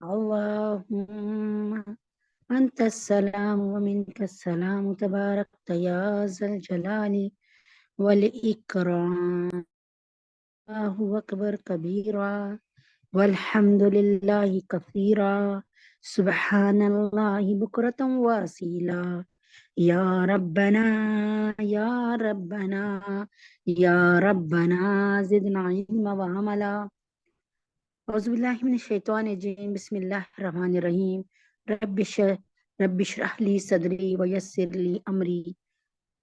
اللهم أنت السلام ومنك السلام تبارك يا ذا الجلال والإكرام. الله أكبر كبيرا والحمد لله كثيرا سبحان الله بكرة واسيلا. يا ربنا يا ربنا يا ربنا زدنا علما وعملا. أعوذ بالله من الشيطان الرجيم بسم الله الرحمن الرحيم. رب اشرح لي صدري ويسر لي أمري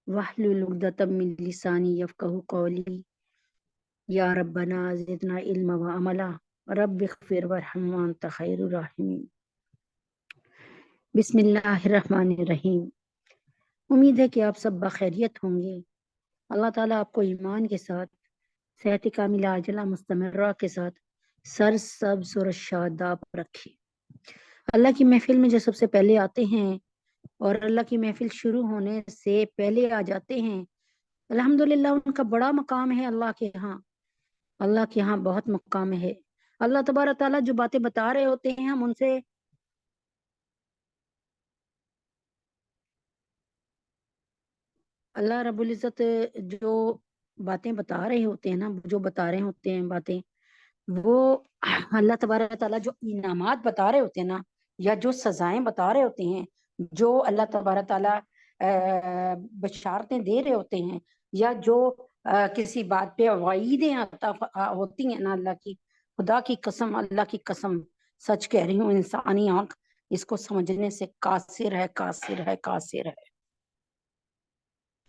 واحلل عقدة من لساني يفقهوا قولي. یا ربنا زدنا علما وعملا رب اغفر وارحم وانت خیر الراحمین. بسم اللہ الرحمن الرحیم. امید ہے کہ آپ سب بخیریت ہوں گے. اللہ تعالیٰ آپ کو ایمان کے ساتھ، صحت کاملہ عاجلہ مستمرہ کے ساتھ سر سبز اور شاداب رکھے. اللہ کی محفل میں جو سب سے پہلے آتے ہیں اور اللہ کی محفل شروع ہونے سے پہلے آ جاتے ہیں، الحمدللہ ان کا بڑا مقام ہے اللہ کے ہاں. اللہ کے ہاں بہت مقام ہے. اللہ تبارک تعالیٰ جو باتیں بتا رہے ہوتے ہیں ہم ان سے اللہ رب العزت جو باتیں بتا رہے ہوتے ہیں نا، جو بتا رہے ہوتے ہیں باتیں، وہ اللہ تبارک تعالیٰ جو انعامات بتا رہے ہوتے ہیں نا، یا جو سزائیں بتا رہے ہوتے ہیں، جو اللہ تبارک تعالیٰ بشارتیں دے رہے ہوتے ہیں، یا جو کسی بات پہ وعیدیں ہوتی ہیں نا، اللہ کی خدا کی قسم، اللہ کی قسم سچ کہہ رہی ہوں، انسانی آنکھ اس کو سمجھنے سے قاصر ہے، قاصر ہے، قاصر ہے.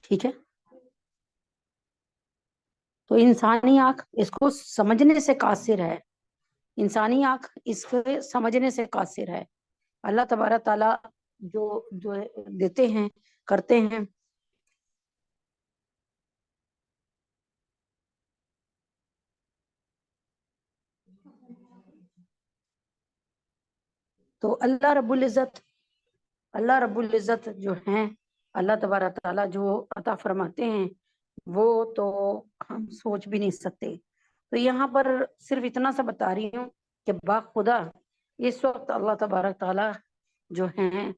ٹھیک ہے، تو انسانی آنکھ اس کو سمجھنے سے قاصر ہے، انسانی آنکھ اس کو سمجھنے سے قاصر ہے. اللہ تبارک تعالیٰ جو دیتے ہیں کرتے ہیں. تو اللہ رب العزت جو ہیں، اللہ تبارک تعالیٰ جو عطا فرماتے ہیں وہ تو ہم سوچ بھی نہیں سکتے. تو یہاں پر صرف اتنا سا بتا رہی ہوں کہ باخدا اس وقت اللہ تبارک تعالیٰ جو ہیں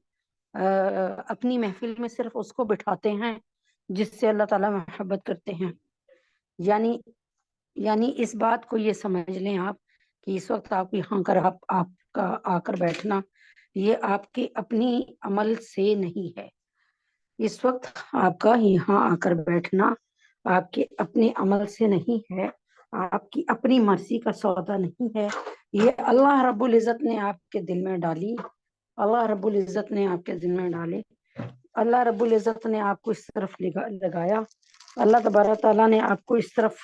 اپنی محفل میں صرف اس کو بٹھاتے ہیں جس سے اللہ تعالیٰ محبت کرتے ہیں. یعنی اس بات کو یہ سمجھ لیں آپ کہ اس وقت آپ یہاں کر آپ کا آ کر بیٹھنا یہ آپ کے اپنی عمل سے نہیں ہے. اس وقت آپ کا یہاں آ کر بیٹھنا آپ کے اپنے عمل سے نہیں ہے، آپ کی اپنی مرضی کا سودا نہیں ہے. یہ اللہ رب العزت نے آپ کے دل میں ڈالی، اللہ رب العزت نے آپ کے دل میں ڈالے، اللہ رب العزت نے آپ کو اس طرف لگایا، اللہ تبارک تعالیٰ نے آپ کو اس طرف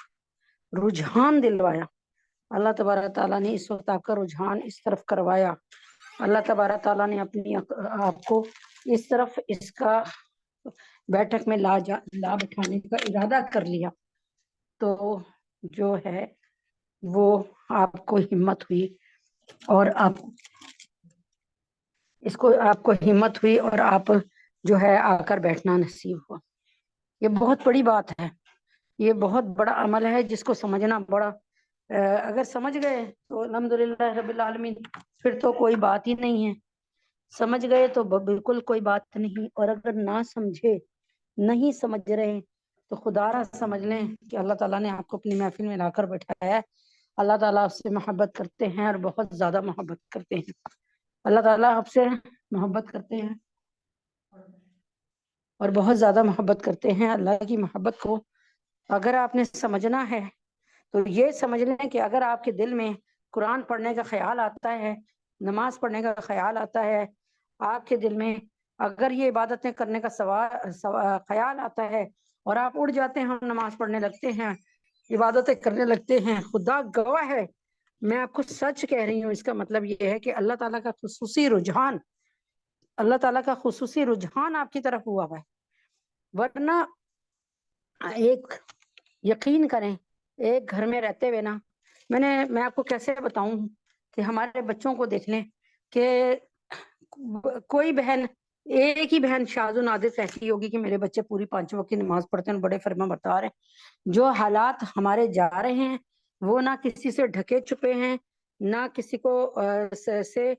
رجحان دلوایا، اللہ تبارک تعالیٰ نے اس وقت آپ کا رجحان اس طرف کروایا، اللہ تبارک تعالیٰ نے اپنی آپ کو اس طرف اس کا بیٹھک میں لا بٹھانے کا ارادہ کر لیا. تو جو ہے وہ آپ کو ہمت ہوئی اور آپ کو ہمت ہوئی اور آپ جو ہے آ کر بیٹھنا نصیب ہوا. یہ بہت بڑی بات ہے، یہ بہت بڑا عمل ہے جس کو سمجھنا بڑا اگر سمجھ گئے تو الحمدللہ رب العالمین، پھر تو کوئی بات ہی نہیں ہے. سمجھ گئے تو بالکل کوئی بات نہیں، اور اگر نہ سمجھے، نہیں سمجھ رہے تو خدا را سمجھ لیں کہ اللہ تعالیٰ نے آپ کو اپنی محفل میں لا کر بٹھایا ہے. اللہ تعالیٰ آپ سے محبت کرتے ہیں اور بہت زیادہ محبت کرتے ہیں. اللہ تعالیٰ آپ سے محبت کرتے ہیں اور بہت زیادہ محبت کرتے ہیں. اللہ کی محبت کو اگر آپ نے سمجھنا ہے تو یہ سمجھ لیں کہ اگر آپ کے دل میں قرآن پڑھنے کا خیال آتا ہے، نماز پڑھنے کا خیال آتا ہے، آپ کے دل میں اگر یہ عبادتیں کرنے کا خیال آتا ہے اور آپ اڑ جاتے ہیں، نماز پڑھنے لگتے ہیں، عبادتیں کرنے لگتے ہیں، خدا گواہ ہے میں آپ کو سچ کہہ رہی ہوں، اس کا مطلب یہ ہے کہ اللہ تعالیٰ کا خصوصی رجحان آپ کی طرف ہوا ہے. ورنہ ایک یقین کریں، ایک گھر میں رہتے ہوئے نا، میں آپ کو کیسے بتاؤں کہ ہمارے بچوں کو دیکھ لیں کہ کوئی بہن، ایک ہی بہن شاذ و نادر ایسی ہوگی کہ میرے بچے پوری 5 وقت کی نماز پڑھتے ہیں، بڑے فرما بردار ہیں. جو حالات ہمارے جا رہے ہیں وہ نہ کسی سے ڈھکے چھپے ہیں، نہ کسی کو سے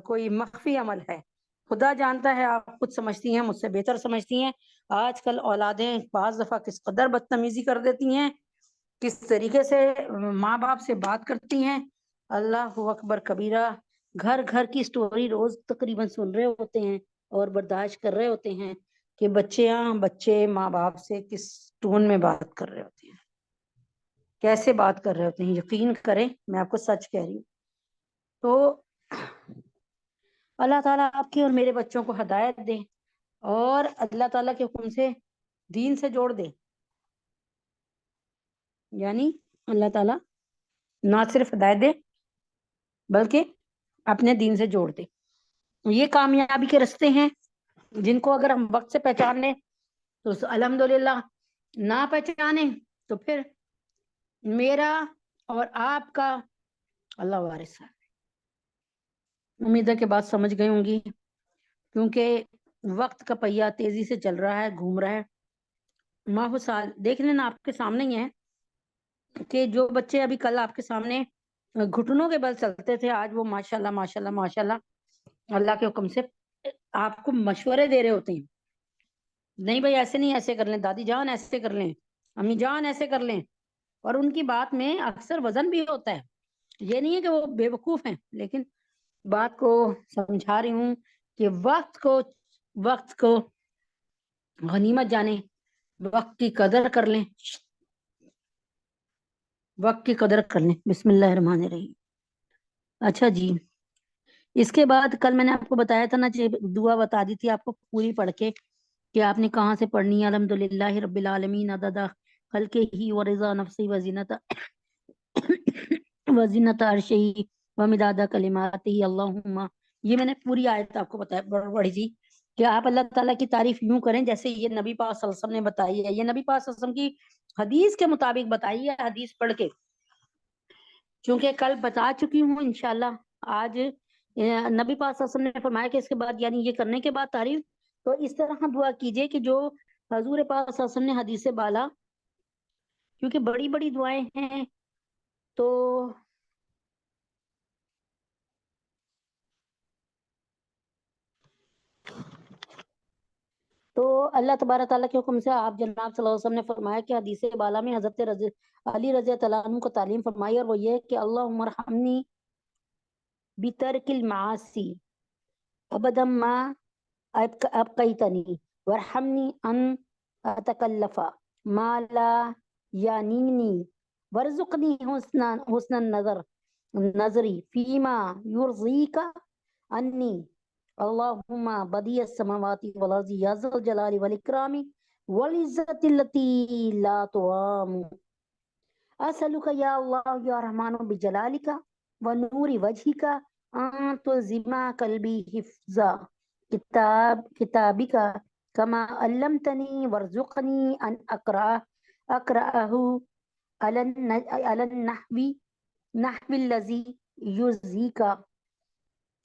کوئی مخفی عمل ہے۔ خدا جانتا ہے، آپ خود سمجھتی ہیں، مجھ سے بہتر سمجھتی ہیں، آج کل اولادیں بعض دفعہ کس قدر بدتمیزی کر دیتی ہیں، کس طریقے سے ماں باپ سے بات کرتی ہیں۔ اللہ اکبر کبیرہ، گھر گھر کی سٹوری روز تقریباً سن رہے ہوتے ہیں اور برداشت کر رہے ہوتے ہیں کہ بچے ماں باپ سے کس ٹون میں بات کر رہے ہوتے ہیں، کیسے بات کر رہے ہوتے ہیں۔ یقین کریں، میں آپ کو سچ کہہ رہی ہوں۔ تو اللہ تعالیٰ آپ کے اور میرے بچوں کو ہدایت دے، اور اللہ تعالیٰ کے حکم سے دین سے جوڑ دے، یعنی اللہ تعالیٰ نہ صرف ہدایت دے بلکہ اپنے دین سے جوڑ دے۔ یہ کامیابی کے رستے ہیں جن کو اگر ہم وقت سے پہچان لیں تو الحمدللہ، نہ پہچانے تو پھر میرا اور آپ کا اللہ وارث ہے۔ امید ہے کہ بات سمجھ گئی ہوں گی، کیونکہ وقت کا پہیہ تیزی سے چل رہا ہے، گھوم رہا ہے۔ ماہ سال دیکھ لینا، آپ کے سامنے ہی ہے کہ جو بچے ابھی کل آپ کے سامنے گھٹنوں کے بل چلتے تھے، آج وہ ماشاءاللہ ماشاءاللہ ماشاءاللہ اللہ کے حکم سے آپ کو مشورے دے رہے ہوتے ہیں، نہیں بھائی ایسے نہیں، ایسے کر لیں، دادی جان ایسے کر لیں، امی جان ایسے کر لیں۔ اور ان کی بات میں اکثر وزن بھی ہوتا ہے، یہ نہیں ہے کہ وہ بے وقوف ہیں، لیکن بات کو سمجھا رہی ہوں کہ وقت کو غنیمت جانیں، وقت کی قدر کر لیں، وقت کی قدر کر لیں۔ بسم اللہ الرحمن الرحیم۔ اچھا جی، اس کے بعد کل میں نے آپ کو بتایا تھا نا، دعا بتا دی تھی آپ کو پوری پڑھ کے کہ آپ نے کہاں سے پڑھنی ہے۔ الحمدللہ رب العالمین عدد خلقہ ورضا نفسی وزینت عرشہ ومداد کلماتہ اللہم۔ یہ میں نے پوری آیت آپ کو بتایا پڑھی تھی کہ آپ اللہ تعالیٰ کی تعریف یوں کریں جیسے یہ نبی پاک صلی اللہ علیہ وسلم نے بتائی ہے، یہ نبی پاک صلی اللہ علیہ وسلم کی حدیث کے مطابق بتائی ہے، حدیث پڑھ کے، چونکہ کل بتا چکی ہوں انشاءاللہ۔ آج نبی پاک صلی اللہ علیہ وسلم نے فرمایا کہ اس کے بعد، یعنی یہ کرنے کے بعد تعریف تو اس طرح دعا کیجئے کہ جو حضور پاک صلی اللہ علیہ وسلم نے حدیث بالا، کیونکہ بڑی بڑی دعائیں ہیں تو اللہ تبارک تعالیٰ کے حکم سے آپ جناب صلی اللہ علیہ وسلم نے فرمایا کہ حدیث بالا میں حضرت علی رضی اللہ عنہ کو تعلیم فرمائی، اور وہ یہ کہ اللہم ارحمنی بترک المعاصی ابدا ما ابقیتنی وارحمنی ان اتکلف ما لا یعنینی وارزقنی حسن نظری فیما یرضیک انی اللہم بدیع السماوات والارض یا ذا الجلال والاکرام والعزت التي لا ترام اسألک یا اللہ یا رحمان بجلالک ونور وجہک ان تلزم قلبی حفظا کتابک کما علمتنی وارزقنی ان اقرأہ علی النحو الذی یرضیک۔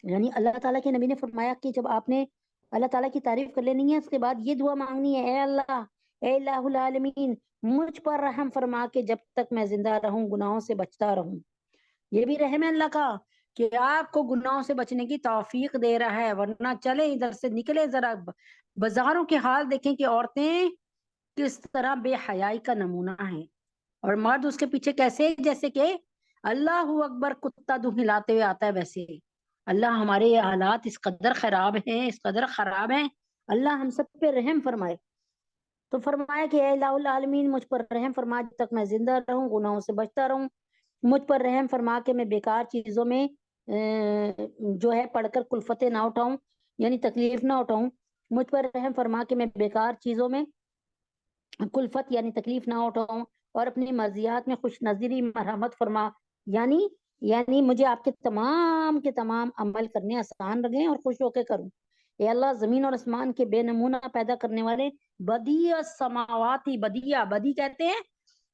یعنی اللہ تعالیٰ کے نبی نے فرمایا کہ جب آپ نے اللہ تعالیٰ کی تعریف کر لینی ہے، اس کے بعد یہ دعا مانگنی ہے، اے اللہ العالمین، مجھ پر رحم فرما کے جب تک میں زندہ رہوں گناہوں سے بچتا رہوں۔ یہ بھی رحم ہے اللہ کا کہ آپ کو گناہوں سے بچنے کی توفیق دے رہا ہے، ورنہ چلے ادھر سے نکلے، ذرا بازاروں کے حال دیکھیں کہ عورتیں کس طرح بے حیائی کا نمونہ ہیں، اور مرد اس کے پیچھے کیسے، جیسے کہ اللہ اکبر کتا دم ہلاتے ہوئے آتا ہے ویسے۔ اللہ ہمارے حالات اس قدر خراب ہیں، اس قدر خراب ہیں، اللہ ہم سب پہ رحم فرمائے۔ تو فرمایا کہ اے الہ العالمین، مجھ پر رحم فرما جب تک میں زندہ رہوں، گناہوں سے بچتا رہوں، مجھ پر رحم فرما کے میں بیکار چیزوں میں جو ہے پڑھ کر کلفتیں نہ اٹھاؤں، یعنی تکلیف نہ اٹھاؤں، مجھ پر رحم فرما کے میں بیکار چیزوں میں کلفت یعنی تکلیف نہ اٹھاؤں، اور اپنی مرضیات میں خوش نظری مرحمت فرما، یعنی مجھے آپ کے تمام عمل کرنے آسان لگیں اور خوش ہو کے کروں۔ اے اللہ، زمین اور آسمان کے بے نمونہ پیدا کرنے والے، بدیع السماواتی، بدی کہتے ہیں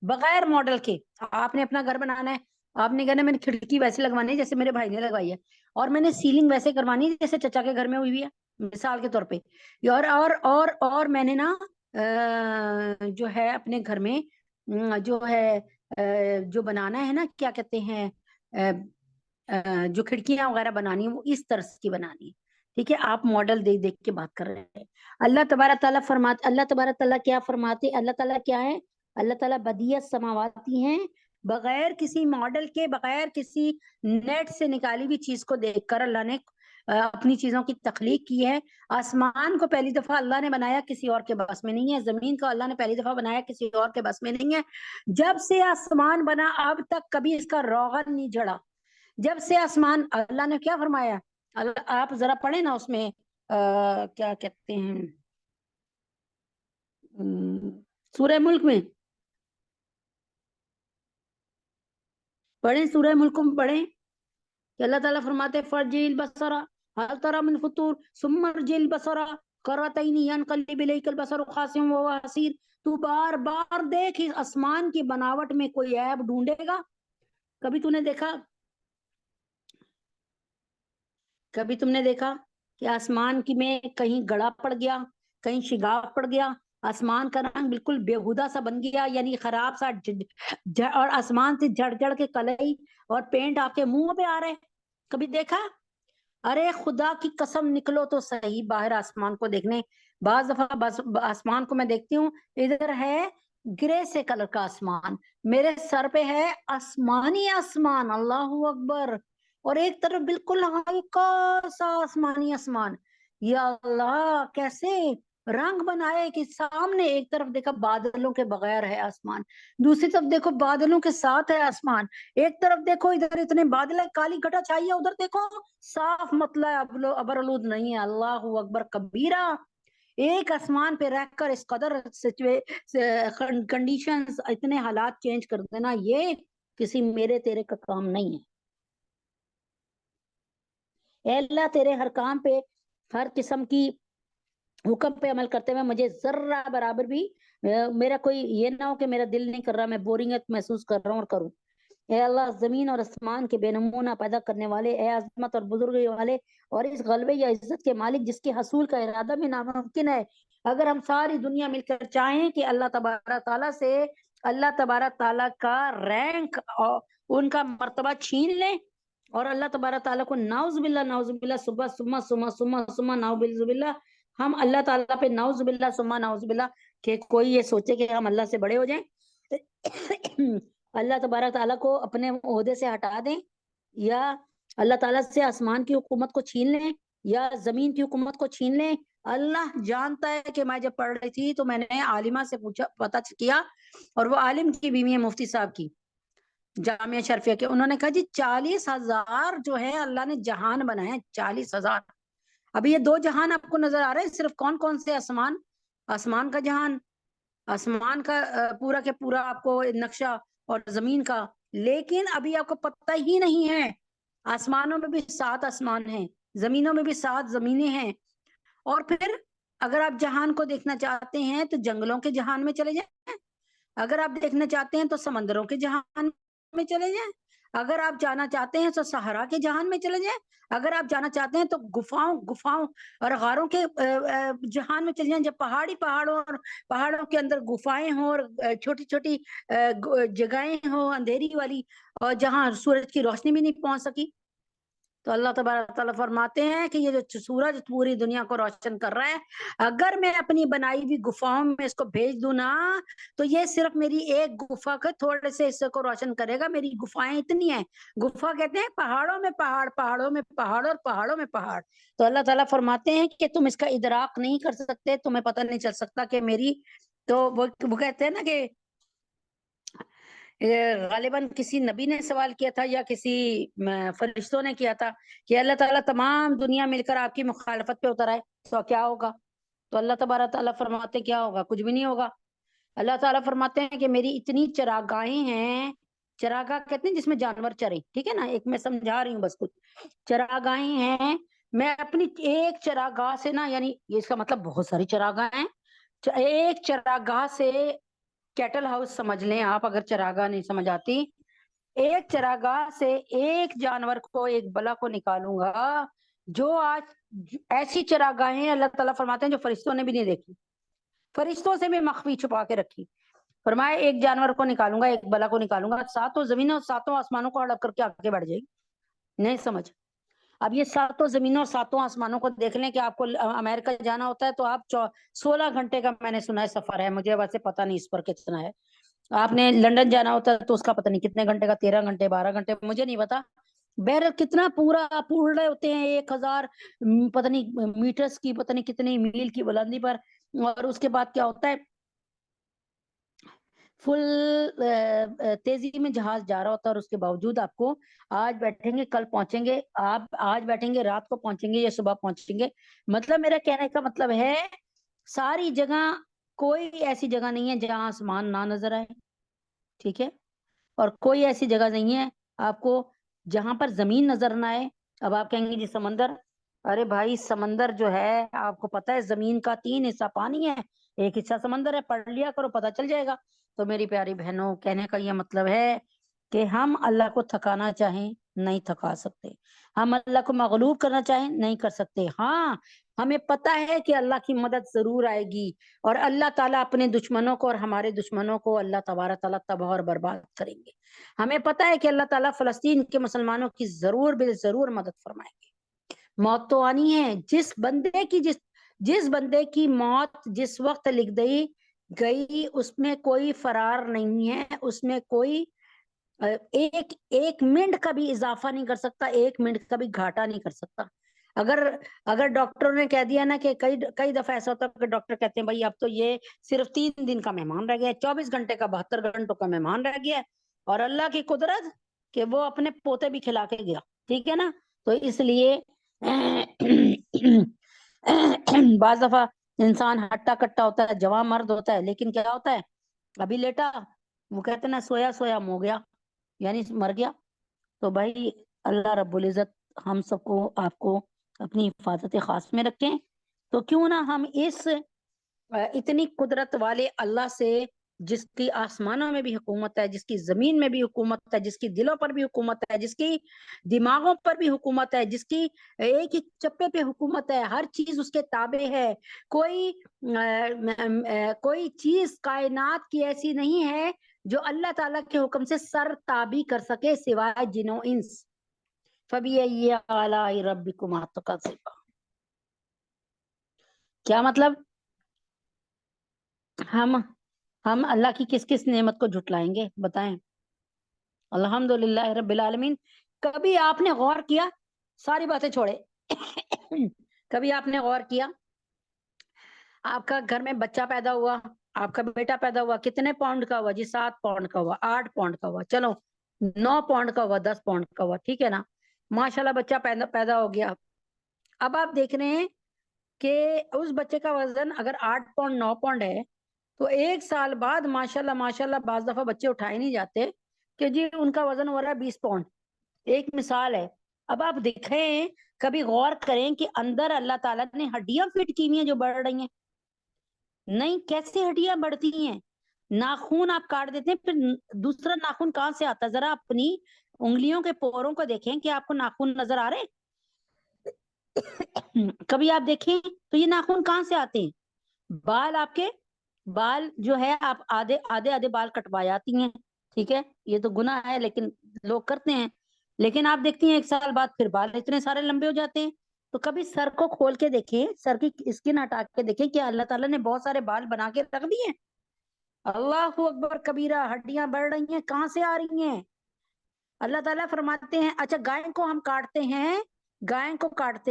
بغیر ماڈل کے۔ آپ نے اپنا گھر بنانا ہے، آپ نے کہنا میں نے کھڑکی ویسے لگوانی ہے جیسے میرے بھائی نے لگوائی ہے، اور میں نے سیلنگ ویسے کروانی ہے جیسے چچا کے گھر میں ہوئی ہے، مثال کے طور پہ، اور میں نے نا جو ہے اپنے گھر میں جو ہے جو بنانا ہے نا، کیا کہتے ہیں، جو کھڑکیاں وغیرہ بنانی ہے وہ اس طرح کی بنانی ہے، ٹھیک ہے؟ آپ ماڈل دیکھ دیکھ کے بات کر رہے ہیں۔ اللہ تبارک تعالیٰ فرماتے، اللہ تبارک تعالیٰ کیا فرماتے، اللہ تعالیٰ کیا ہے؟ اللہ تعالیٰ بدیع السماواتی ہیں، بغیر کسی ماڈل کے، بغیر کسی نیٹ سے نکالی ہوئی چیز کو دیکھ کر اللہ نے اپنی چیزوں کی تخلیق کی ہے۔ آسمان کو پہلی دفعہ اللہ نے بنایا، کسی اور کے بس میں نہیں ہے۔ زمین کو اللہ نے پہلی دفعہ بنایا، کسی اور کے بس میں نہیں ہے۔ جب سے آسمان بنا اب تک کبھی اس کا روغن نہیں جھڑا۔ جب سے آسمان، اللہ نے کیا فرمایا؟ آپ ذرا پڑھیں نا اس میں کیا کہتے ہیں، سورہ ملک میں پڑھیں، سورہ ملک میں پڑھیں کہ اللہ تعالیٰ فرماتے فرجی البصر هل ترى من فطور ثم ارجع البصر کرتين ينقلب اليك البصر خاسئا وهو حسير۔ تو بار بار دیکھ اس آسمان کی بناوٹ میں کوئی عیب ڈھونڈے گا؟ کبھی تو نے دیکھا، کبھی تم نے دیکھا کہ آسمان کی میں کہیں گڑا پڑ گیا، کہیں شگاف پڑ گیا، آسمان کا رنگ بالکل بےہودہ سا بن گیا، یعنی خراب سا، اور آسمان سے جڑ جڑ کے کلئی اور پینٹ آپ کے منہ پہ آ رہے؟ کبھی دیکھا؟ ارے خدا کی قسم نکلو تو صحیح باہر آسمان کو دیکھنے۔ بعض دفعہ آسمان کو میں دیکھتی ہوں، ادھر ہے گرے سے کلر کا آسمان، میرے سر پہ ہے آسمانی آسمان، اللہ اکبر، اور ایک طرف بالکل ہلکا سا آسمانی آسمان۔ یا اللہ کیسے رنگ بنائے کہ سامنے ایک طرف دیکھا بادلوں کے بغیر ہے آسمان، دوسری طرف دیکھو بادلوں کے ساتھ ہے آسمان، ایک طرف دیکھو ادھر اتنے بادل ہے، کالی گھٹا چھائی ہے، ادھر دیکھو صاف مطلب ابرالود نہیں ہے۔ اللہ اکبر کبیرہ۔ ایک آسمان پہ رہ کر اس قدر کنڈیشنز، اتنے حالات چینج کر دینا، یہ کسی میرے تیرے کا کام نہیں ہے۔ اے اللہ تیرے ہر کام پہ، ہر قسم کی حکم پہ عمل کرتے ہوئے مجھے ذرہ برابر بھی میرا کوئی یہ نہ ہو کہ میرا دل نہیں کر رہا، میں بورنگت محسوس کر رہا ہوں اور کروں۔ اے اللہ زمین اور آسمان کے بے نمونہ پیدا کرنے والے، اے عظمت اور بزرگی والے اور اس غلبے یا عزت کے مالک جس کے حصول کا ارادہ بھی ناممکن ہے، اگر ہم ساری دنیا مل کر چاہیں کہ اللہ تبارک تعالیٰ سے اللہ تبارک تعالیٰ کا رینک اور ان کا مرتبہ چھین لیں، اور اللہ تبارک تعالیٰ کو نعوذ باللہ صبح صبح نعوذ باللہ ہم اللہ تعالیٰ پہ نعوذ باللہ ثم نعوذ باللہ کہ کوئی یہ سوچے کہ ہم اللہ سے بڑے ہو جائیں، اللہ تبارک تعالیٰ کو اپنے عہدے سے ہٹا دیں، یا اللہ تعالیٰ سے آسمان کی حکومت کو چھین لیں یا زمین کی حکومت کو چھین لیں۔ اللہ جانتا ہے کہ میں جب پڑھ رہی تھی تو میں نے عالمہ سے پوچھا، پتہ کیا، اور وہ عالم کی بیوی ہے مفتی صاحب کی جامعہ شرفیہ کے، انہوں نے کہا جی 40,000 جو ہے اللہ نے جہان بنائے ہیں، 40,000۔ ابھی یہ 2 جہان آپ کو نظر آ رہے ہیں، صرف کون کون سے؟ آسمان کا جہان، آسمان کا پورا کے پورا آپ کو نقشہ، اور زمین کا، لیکن ابھی آپ کو پتہ ہی نہیں ہے آسمانوں میں بھی 7 آسمان ہیں، زمینوں میں بھی 7 زمینیں ہیں۔ اور پھر اگر آپ جہان کو دیکھنا چاہتے ہیں تو جنگلوں کے جہان میں چلے جائیں، اگر آپ دیکھنا چاہتے ہیں تو سمندروں کے جہان میں چلے جائیں، اگر آپ جانا چاہتے ہیں تو صحرا کے جہان میں چلے جائیں، اگر آپ جانا چاہتے ہیں تو گفاؤں اور غاروں کے جہان میں چلے جائیں، جب پہاڑوں کے اندر گفائیں ہوں اور چھوٹی چھوٹی جگہیں ہوں اندھیری والی، اور جہاں سورج کی روشنی بھی نہیں پہنچ سکی، تو اللہ تبارک تعالیٰ فرماتے ہیں کہ یہ جو سورج پوری دنیا کو روشن کر رہا ہے، اگر میں اپنی بنائی ہوئی گفاؤں میں اس کو بھیج دوں نا تو یہ صرف میری ایک گفا کے تھوڑے سے حصے کو روشن کرے گا۔ میری گفائیں اتنی ہیں، گفا کہتے ہیں پہاڑوں میں پہاڑ، پہاڑوں میں پہاڑ اور پہاڑوں میں پہاڑ۔ تو اللہ تعالیٰ فرماتے ہیں کہ تم اس کا ادراک نہیں کر سکتے، تمہیں پتہ نہیں چل سکتا کہ میری، تو وہ کہتے ہیں نا کہ غالباً کسی نبی نے سوال کیا تھا یا کسی فرشتوں نے کیا تھا کہ اللہ تعالیٰ تمام دنیا مل کر آپ کی مخالفت پہ اتر آئے تو کیا ہوگا؟ تو اللہ تبارک تعالیٰ فرماتے کیا ہوگا؟ کچھ بھی نہیں ہوگا۔ اللہ تعالیٰ فرماتے ہیں کہ میری اتنی چراگاہیں ہیں، چراگاہ کہتے ہیں جس میں جانور چرے، ٹھیک ہے نا، ایک میں سمجھا رہی ہوں بس کچھ چراگاہیں ہیں، میں اپنی ایک چراگاہ سے نا، یعنی اس کا مطلب بہت ساری چراگاہ ہیں، ایک چراگاہ سے کیٹل ہاؤس سمجھ لیں آپ، اگر چراگاہ نہیں سمجھ آتی، ایک چراگاہ سے ایک جانور کو، ایک بلا کو نکالوں گا، جو آج ایسی چراگاہیں اللہ تعالیٰ فرماتے ہیں جو فرشتوں نے بھی نہیں دیکھی، فرشتوں سے بھی مخفی چھپا کے رکھی، فرمایا ایک جانور کو نکالوں گا، ایک بلا کو نکالوں گا، ساتوں زمینوں اور ساتوں آسمانوں کو ہڑپ کر کے آگے بڑھ جائے گی، نہیں سمجھ۔ اب یہ ساتوں زمینوں اور ساتوں آسمانوں کو دیکھ لیں کہ آپ کو امریکہ جانا ہوتا ہے تو آپ 16 گھنٹے کا میں نے سنا ہے سفر ہے، مجھے ویسے پتہ نہیں اس پر کتنا ہے۔ آپ نے لندن جانا ہوتا ہے تو اس کا پتہ نہیں کتنے گھنٹے کا، 13 گھنٹے 12 گھنٹے، مجھے نہیں پتا۔ بہرحال کتنا پورا آپ اڑ رہے ہوتے ہیں 1000 پتہ نہیں میٹرز کی، پتہ نہیں کتنی میل کی بلندی پر، اور اس کے بعد کیا ہوتا ہے، فل تیزی میں جہاز جا رہا ہوتا ہے، اور اس کے باوجود آپ کو آج بیٹھیں گے کل پہنچیں گے، آپ آج بیٹھیں گے رات کو پہنچیں گے یا صبح پہنچیں گے۔ مطلب میرا کہنے کا مطلب ہے ساری جگہ کوئی ایسی جگہ نہیں ہے جہاں آسمان نہ نظر آئے، ٹھیک ہے، اور کوئی ایسی جگہ نہیں ہے آپ کو جہاں پر زمین نظر نہ آئے۔ اب آپ کہیں گے جی سمندر، ارے بھائی سمندر جو ہے آپ کو پتا ہے زمین کا 3 حصہ پانی ہے، 1 حصہ سمندر ہے، پڑھ لیا کرو پتا چل جائے گا۔ تو میری پیاری بہنوں کہنے کا یہ مطلب ہے کہ ہم اللہ کو تھکانا چاہیں نہیں تھکا سکتے، ہم اللہ کو مغلوب کرنا چاہیں نہیں کر سکتے۔ ہاں ہمیں پتا ہے کہ اللہ کی مدد ضرور آئے گی، اور اللہ تعالیٰ اپنے دشمنوں کو اور ہمارے دشمنوں کو اللہ تبارک تعالیٰ تباہ اور برباد کریں گے۔ ہمیں پتا ہے کہ اللہ تعالیٰ فلسطین کے مسلمانوں کی ضرور ضرور مدد فرمائیں گے۔ موت تو آنی ہے، جس بندے کی موت جس وقت لکھ دی گئی اس میں کوئی فرار نہیں ہے، اس میں کوئی ایک منٹ کا بھی اضافہ نہیں کر سکتا، 1 منٹ کا بھی گھاٹا نہیں کر سکتا۔ اگر ڈاکٹر نے کہہ دیا نا کہ کئی دفعہ ایسا ہوتا ہے کہ ڈاکٹر کہتے ہیں بھائی اب تو یہ صرف 3 دن کا مہمان رہ گیا ہے، 24 گھنٹے کا 72 گھنٹوں کا مہمان رہ گیا ہے، اور اللہ کی قدرت کہ وہ اپنے پوتے بھی کھلا کے گیا، ٹھیک ہے نا۔ تو اس لیے بعض دفعہ انسان ہٹا کٹا ہوتا ہے، جوان مرد ہوتا ہے، لیکن کیا ہوتا ہے ابھی لیٹا، وہ کہتے ہیں نا سویا سویا مو گیا، یعنی مر گیا۔ تو بھائی اللہ رب العزت ہم سب کو آپ کو اپنی حفاظت خاص میں رکھیں۔ تو کیوں نہ ہم اس اتنی قدرت والے اللہ سے، جس کی آسمانوں میں بھی حکومت ہے، جس کی زمین میں بھی حکومت ہے، جس کی دلوں پر بھی حکومت ہے، جس کی دماغوں پر بھی حکومت ہے، جس کی ایک ایک چپے پہ حکومت ہے، ہر چیز اس کے تابع ہے، کوئی چیز کائنات کی ایسی نہیں ہے جو اللہ تعالیٰ کے حکم سے سر تابی کر سکے سوائے جن و انس۔ فَبِأَيِّ آلَاءِ رَبِّكُمَا تُكَذِّبَانِ، کیا مطلب ہم اللہ کی کس کس نعمت کو جھٹلائیں گے بتائیں؟ الحمدللہ رب العالمین۔ کبھی آپ نے غور کیا، ساری باتیں چھوڑے، کبھی آپ نے غور کیا آپ کا گھر میں بچہ پیدا ہوا، آپ کا بیٹا پیدا ہوا، کتنے پاؤنڈ کا ہوا جی؟ 7 پاؤنڈ کا ہوا، 8 پاؤنڈ کا ہوا، چلو 9 پاؤنڈ کا ہوا، 10 پاؤنڈ کا ہوا، ٹھیک ہے نا، ماشاءاللہ بچہ پیدا ہو گیا۔ اب آپ دیکھ رہے ہیں کہ اس بچے کا وزن اگر 8 پاؤنڈ 9 پاؤنڈ ہے تو 1 سال بعد ماشاءاللہ ماشاءاللہ بعض دفعہ بچے اٹھائے نہیں جاتے کہ جی ان کا وزن ہو رہا ہے 20 پاؤنڈ، ایک مثال ہے۔ اب آپ دیکھیں کبھی غور کریں کہ اندر اللہ تعالیٰ نے ہڈیاں فٹ کی ہوئی ہیں جو بڑھ رہی ہیں؟ نہیں، کیسے ہڈیاں بڑھتی ہیں؟ ناخون آپ کاٹ دیتے ہیں، پھر دوسرا ناخون کہاں سے آتا ہے؟ ذرا اپنی انگلیوں کے پوروں کو دیکھیں کہ آپ کو ناخون نظر آ رہے ہیں؟ کبھی آپ دیکھیں تو یہ ناخون کہاں سے آتے ہیں؟ بال، آپ کے بال جو ہے آپ آدھے بال کٹوا جاتی ہیں، ٹھیک ہے، یہ تو گناہ ہے لیکن لوگ کرتے ہیں، لیکن آپ دیکھتی ہیں 1 سال بعد پھر بال اتنے سارے لمبے ہو جاتے ہیں۔ تو کبھی سر کو کھول کے دیکھیں، سر کی اسکن ہٹا کے دیکھیں کہ اللہ تعالیٰ نے بہت سارے بال بنا کے رکھ دیے۔ اللہ اکبر کبیرہ، ہڈیاں بڑھ رہی ہیں، کہاں سے آ رہی ہیں؟ اللہ تعالیٰ فرماتے ہیں اچھا گائے کو ہم کاٹتے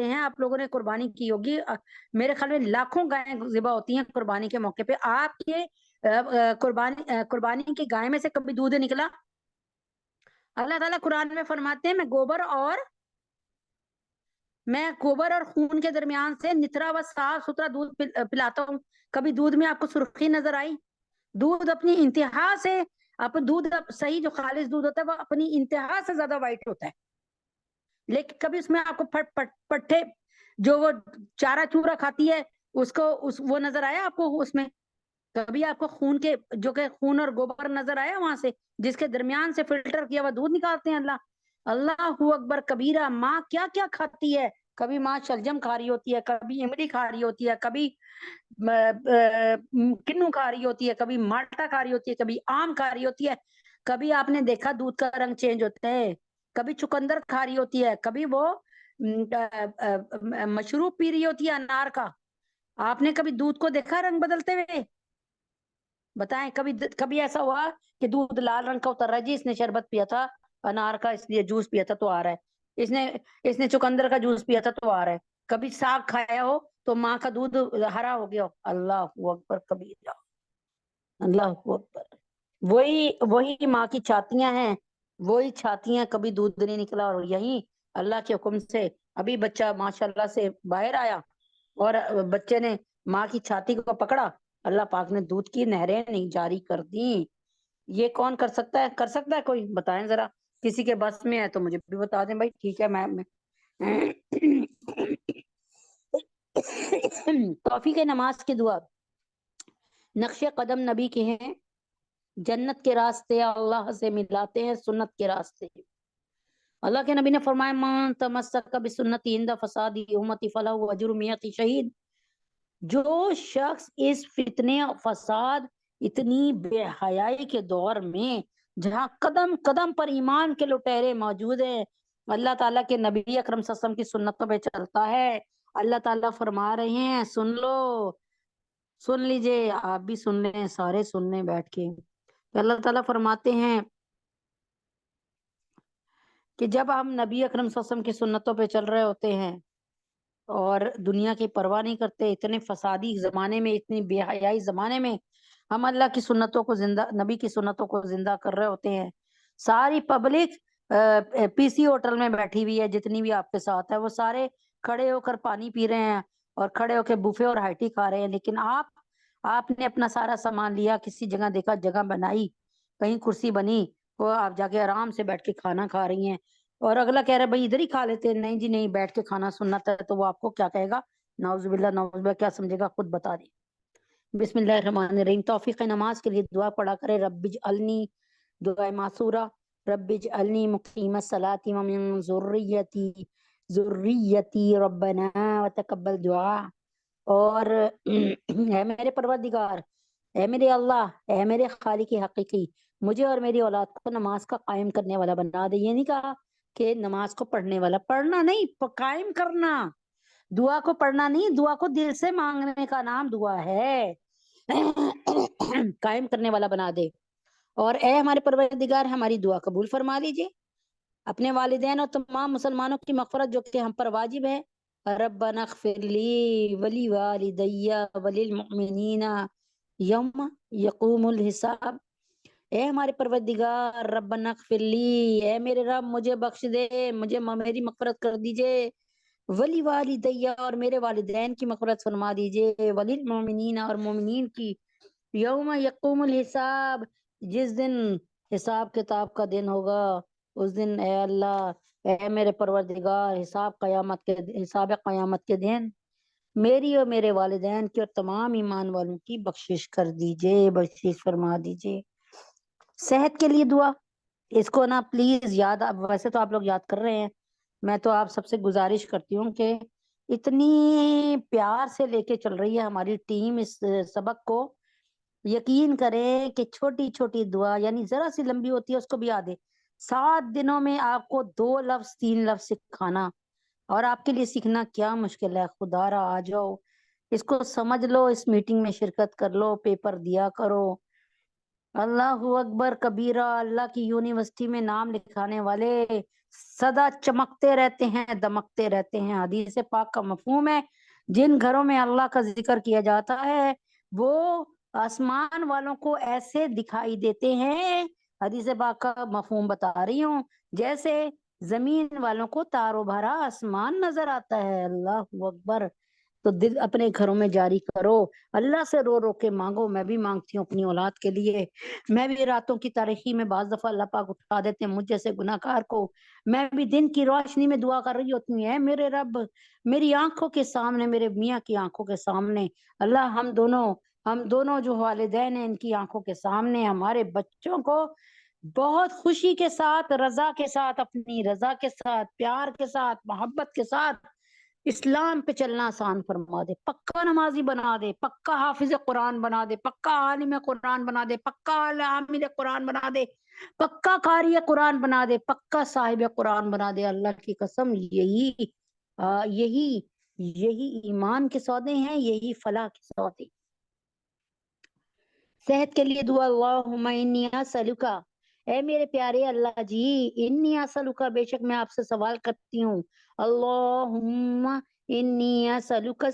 ہیں، آپ لوگوں نے قربانی کی ہوگی، میرے خیال میں لاکھوں گائیں ذبح ہوتی ہیں قربانی کے موقع پہ، آپ کے قربانی کی گائے میں سے کبھی دودھ نکلا؟ اللہ تعالیٰ قرآن میں فرماتے ہیں میں گوبر اور خون کے درمیان سے نترا و صاف ستھرا دودھ پلاتا ہوں، کبھی دودھ میں آپ کو سرخی نظر آئی؟ دودھ اپنی انتہا سے، دودھ صحیح جو خالص دودھ ہوتا ہے وہ اپنی انتہا سے زیادہ وائٹ ہوتا ہے، لیکن کبھی اس میں آپ کو پٹھے جو وہ چارہ چورا کھاتی ہے وہ نظر آیا آپ کو؟ اس میں کبھی آپ کو خون اور گوبر نظر آیا وہاں سے جس کے درمیان سے فلٹر کیا ہوا دودھ نکالتے ہیں؟ اللہ اکبر کبیرہ، ماں کیا کیا کھاتی ہے، کبھی ماں شلجم کھا رہی ہوتی ہے، کبھی املی کھا رہی ہوتی ہے، کبھی کنو کھا رہی ہوتی ہے، کبھی مالٹا کھا رہی ہوتی ہے، کبھی آم کھا رہی ہوتی ہے، کبھی آپ نے دیکھا دودھ کا رنگ چینج ہوتا ہے، کبھی چقندر کھا رہی ہوتی ہے، کبھی وہ مشروب پی رہی ہوتی ہے انار کا. آپ نے کبھی دودھ کو دیکھا رنگ بدلتے ہوئے؟ بتائیں کبھی ایسا ہوا کہ دودھ لال رنگ کا اتر رہا ہے؟ جی اس نے شربت پیا تھا انار کا، اس لیے جوس پیا تھا تو آ رہا ہے. اس نے چقندر کا جوس پیا تھا تو آ رہا ہے. کبھی ساگ کھایا ہو تو ماں کا دودھ ہرا ہو گیا ہو. اللہ اکبر کبیرہ، اللہ اکبر. وہی ماں کی چھاتیاں ہیں، وہی چھاتیاں، کبھی دودھ نہیں نکلا. اور یہی اللہ کے حکم سے ابھی بچہ ماشاءاللہ سے باہر آیا اور بچے نے ماں کی چھاتی کو پکڑا، اللہ پاک نے دودھ کی نہریں نہیں جاری کر دی. یہ کون کر سکتا ہے؟ کر سکتا ہے کوئی؟ بتائیں ذرا. کسی کے بس میں ہے تو مجھے بھی بتا دیں بھائی. ٹھیک ہے، میں توفیق نماز کی دعا. نقش قدم نبی کے ہیں، جنت کے راستے اللہ سے ملاتے ہیں سنت کے راستے. اللہ کے نبی نے فرمایا من تمسک بسنتی عند فساد امتی فلہ اجر 100 شہید. جو شخص اس فتنے فساد اتنی بے حیائی کے دور میں جہاں قدم قدم پر ایمان کے لٹیرے موجود ہیں، اللہ تعالیٰ کے نبی اکرم صلی اللہ علیہ وسلم کی سنتوں پہ چلتا ہے، اللہ تعالیٰ فرما رہے ہیں سن لو، سن لیجئے. آپ بھی سن لیں، سارے سن لیں بیٹھ کے. اللہ تعالیٰ فرماتے ہیں کہ جب ہم نبی اکرم صلی اللہ علیہ وسلم کی سنتوں پہ چل رہے ہوتے ہیں اور دنیا کی پرواہ نہیں کرتے، اتنے فسادی زمانے میں، اتنی بے حیائی زمانے میں ہم اللہ کی سنتوں کو زندہ، نبی کی سنتوں کو زندہ کر رہے ہوتے ہیں. ساری پبلک پی سی ہوٹل میں بیٹھی ہوئی ہے، جتنی بھی آپ کے ساتھ ہے وہ سارے کھڑے ہو کر پانی پی رہے ہیں اور کھڑے ہو کے بوفے اور ہائٹی کھا رہے ہیں. لیکن آپ نے اپنا سارا سامان لیا، کسی جگہ دیکھا جگہ بنائی، کہیں کرسی بنی، وہ آپ جا کے آرام سے بیٹھ کے کھانا کھا رہی ہیں. اور اگلا کہہ رہا ہے بھائی ادھر ہی کھا لیتے ہیں. نہیں جی نہیں، بیٹھ کے کھانا سنت ہے. تو وہ آپ کو کیا کہے گا؟ نعوذ باللہ، نعوذ باللہ کیا سمجھے گا؟ خود بتا دیں. بسم اللہ الرحمن الرحیم. توفیق نماز کے لیے دعا پڑھا کرے. رب اجعلنی، دعائے معصورہ، رب اجعلنی مقیم الصلاۃ ومن ذریتی ربنا وتقبل دعا. اور اے میرے پروردگار، اے میرے اللہ، اے میرے خالق حقیقی، مجھے اور میری اولاد کو نماز کا قائم کرنے والا بنا دے. یہ نہیں کہا کہ نماز کو پڑھنے والا، پڑھنا نہیں، قائم کرنا. دعا کو پڑھنا نہیں، دعا کو دل سے مانگنے کا نام دعا ہے. قائم کرنے والا بنا دے. اور اے ہمارے پروردگار، ہماری دعا قبول فرما لیجئے. اپنے والدین اور تمام مسلمانوں کی مغفرت جو کہ ہم پر واجب ہے. ربنا اغفر لی ولی والدی وللمؤمنین یوم یقوم الحساب. اے ہمارے پروردگار، ربنا اغفر لی، اے میرے رب مجھے بخش دے، مجھے میری مغفرت کر دیجئے. ولی والدی، اور میرے والدین کی مغفرت فرما دیجئے. وللمؤمنین، اور مومنین کی. یوم یقوم الحساب، جس دن حساب کتاب کا دن ہوگا، اس دن اے اللہ، اے میرے پروردگار، حساب قیامت کے دن میری اور میرے والدین کی اور تمام ایمان والوں کی بخشش کر دیجئے، بخشش فرما دیجئے. صحت کے لیے دعا، اس کو نا پلیز یاد، ویسے تو آپ لوگ یاد کر رہے ہیں، میں تو آپ سب سے گزارش کرتی ہوں کہ اتنی پیار سے لے کے چل رہی ہے ہماری ٹیم اس سبق کو. یقین کریں کہ چھوٹی چھوٹی دعا، یعنی ذرا سی لمبی ہوتی ہے، اس کو بھی یاد ہے. 7 دنوں میں آپ کو 2 لفظ 3 لفظ سکھانا، اور آپ کے لیے سیکھنا کیا مشکل ہے. خدا را آ جاؤ، اس کو سمجھ لو، اس میٹنگ میں شرکت کر لو، پیپر دیا کرو. اللہ اکبر کبیرہ. اللہ کی یونیورسٹی میں نام لکھانے والے سدا چمکتے رہتے ہیں، دمکتے رہتے ہیں. حدیث پاک کا مفہوم ہے جن گھروں میں اللہ کا ذکر کیا جاتا ہے وہ آسمان والوں کو ایسے دکھائی دیتے ہیں، حدیث پاک کا مفہوم بتا رہی ہوں، جیسے زمین والوں کو تاروں بھرا آسمان نظر آتا ہے. اللہ اکبر. تو دل اپنے گھروں میں جاری کرو، اللہ سے رو رو کے مانگو. میں بھی مانگتی ہوں اپنی اولاد کے لیے. میں بھی راتوں کی تاریکی میں بعض دفعہ اللہ پاک اٹھا دیتے ہیں مجھ جیسے گناہ گار کو. میں بھی دن کی روشنی میں دعا کر رہی ہوتی ہوں، اے میرے رب، میری آنکھوں کے سامنے، میرے میاں کی آنکھوں کے سامنے، اللہ ہم دونوں جو والدین ہیں ان کی آنکھوں کے سامنے ہمارے بچوں کو بہت خوشی کے ساتھ، رضا کے ساتھ، اپنی رضا کے ساتھ، پیار کے ساتھ، محبت کے ساتھ اسلام پہ چلنا آسان فرما دے، پکا نمازی بنا دے، پکا حافظ قرآن بنا دے، پکا عالم قرآن بنا دے، پکا عامل قرآن بنا دے، پکا قاری قرآن بنا دے، پکا صاحب قرآن بنا دے۔ اللہ کی قسم یہی ایمان کے سودے ہیں، یہی فلاح کے سودے۔ صحت کے لیے دعا، اللہم انی اسألک، اے میرے پیارے اللہ جی، انی اسألک، بے شک میں آپ سے سوال کرتی ہوں، اللہم انی اسألک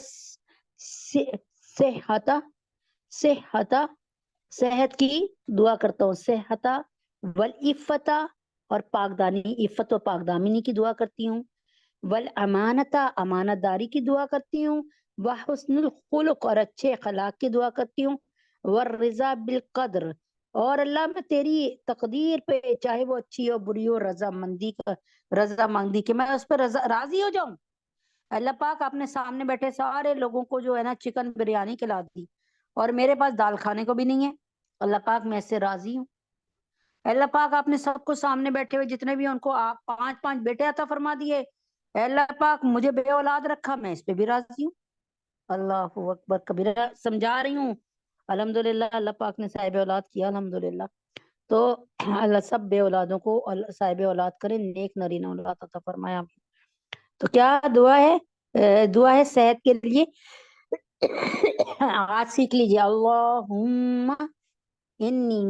صحت کی دعا کرتا ہوں، صحت والعفت اور پاکدانی، عفت و پاکدامنی کی دعا کرتی ہوں، والامانت امانت داری کی دعا کرتی ہوں، وحسن الخلق اور اچھے اخلاق کی دعا کرتی ہوں، والرضا بالقدر، اور اللہ میں تیری تقدیر پہ، چاہے وہ اچھی ہو بری ہو، رضا مندی کہ میں اس پہ راضی ہو جاؤں۔ اللہ پاک آپ نے سامنے بیٹھے سارے لوگوں کو جو ہے نا چکن بریانی کھلا دی، اور میرے پاس دال کھانے کو بھی نہیں ہے، اللہ پاک میں اس سے راضی ہوں۔ اللہ پاک آپ نے سب کو سامنے بیٹھے ہوئے جتنے بھی ان کو آپ 5 بیٹے عطا فرما دیے، اے اللہ پاک مجھے بے اولاد رکھا، میں اس پہ بھی راضی ہوں۔ اللہ اکبر کبیرہ، سمجھا رہی ہوں۔ الحمدللہ اللہ پاک نے صاحب اولاد کیا، الحمدللہ۔ تو اللہ سب بے اولادوں کو صاحب اولاد کرے، نیک نرینہ اولاد عطا فرمایا۔ تو کیا دعا ہے؟ دعا ہے صحت کے لیے، آج سیکھ لیجیے، اللہم انی،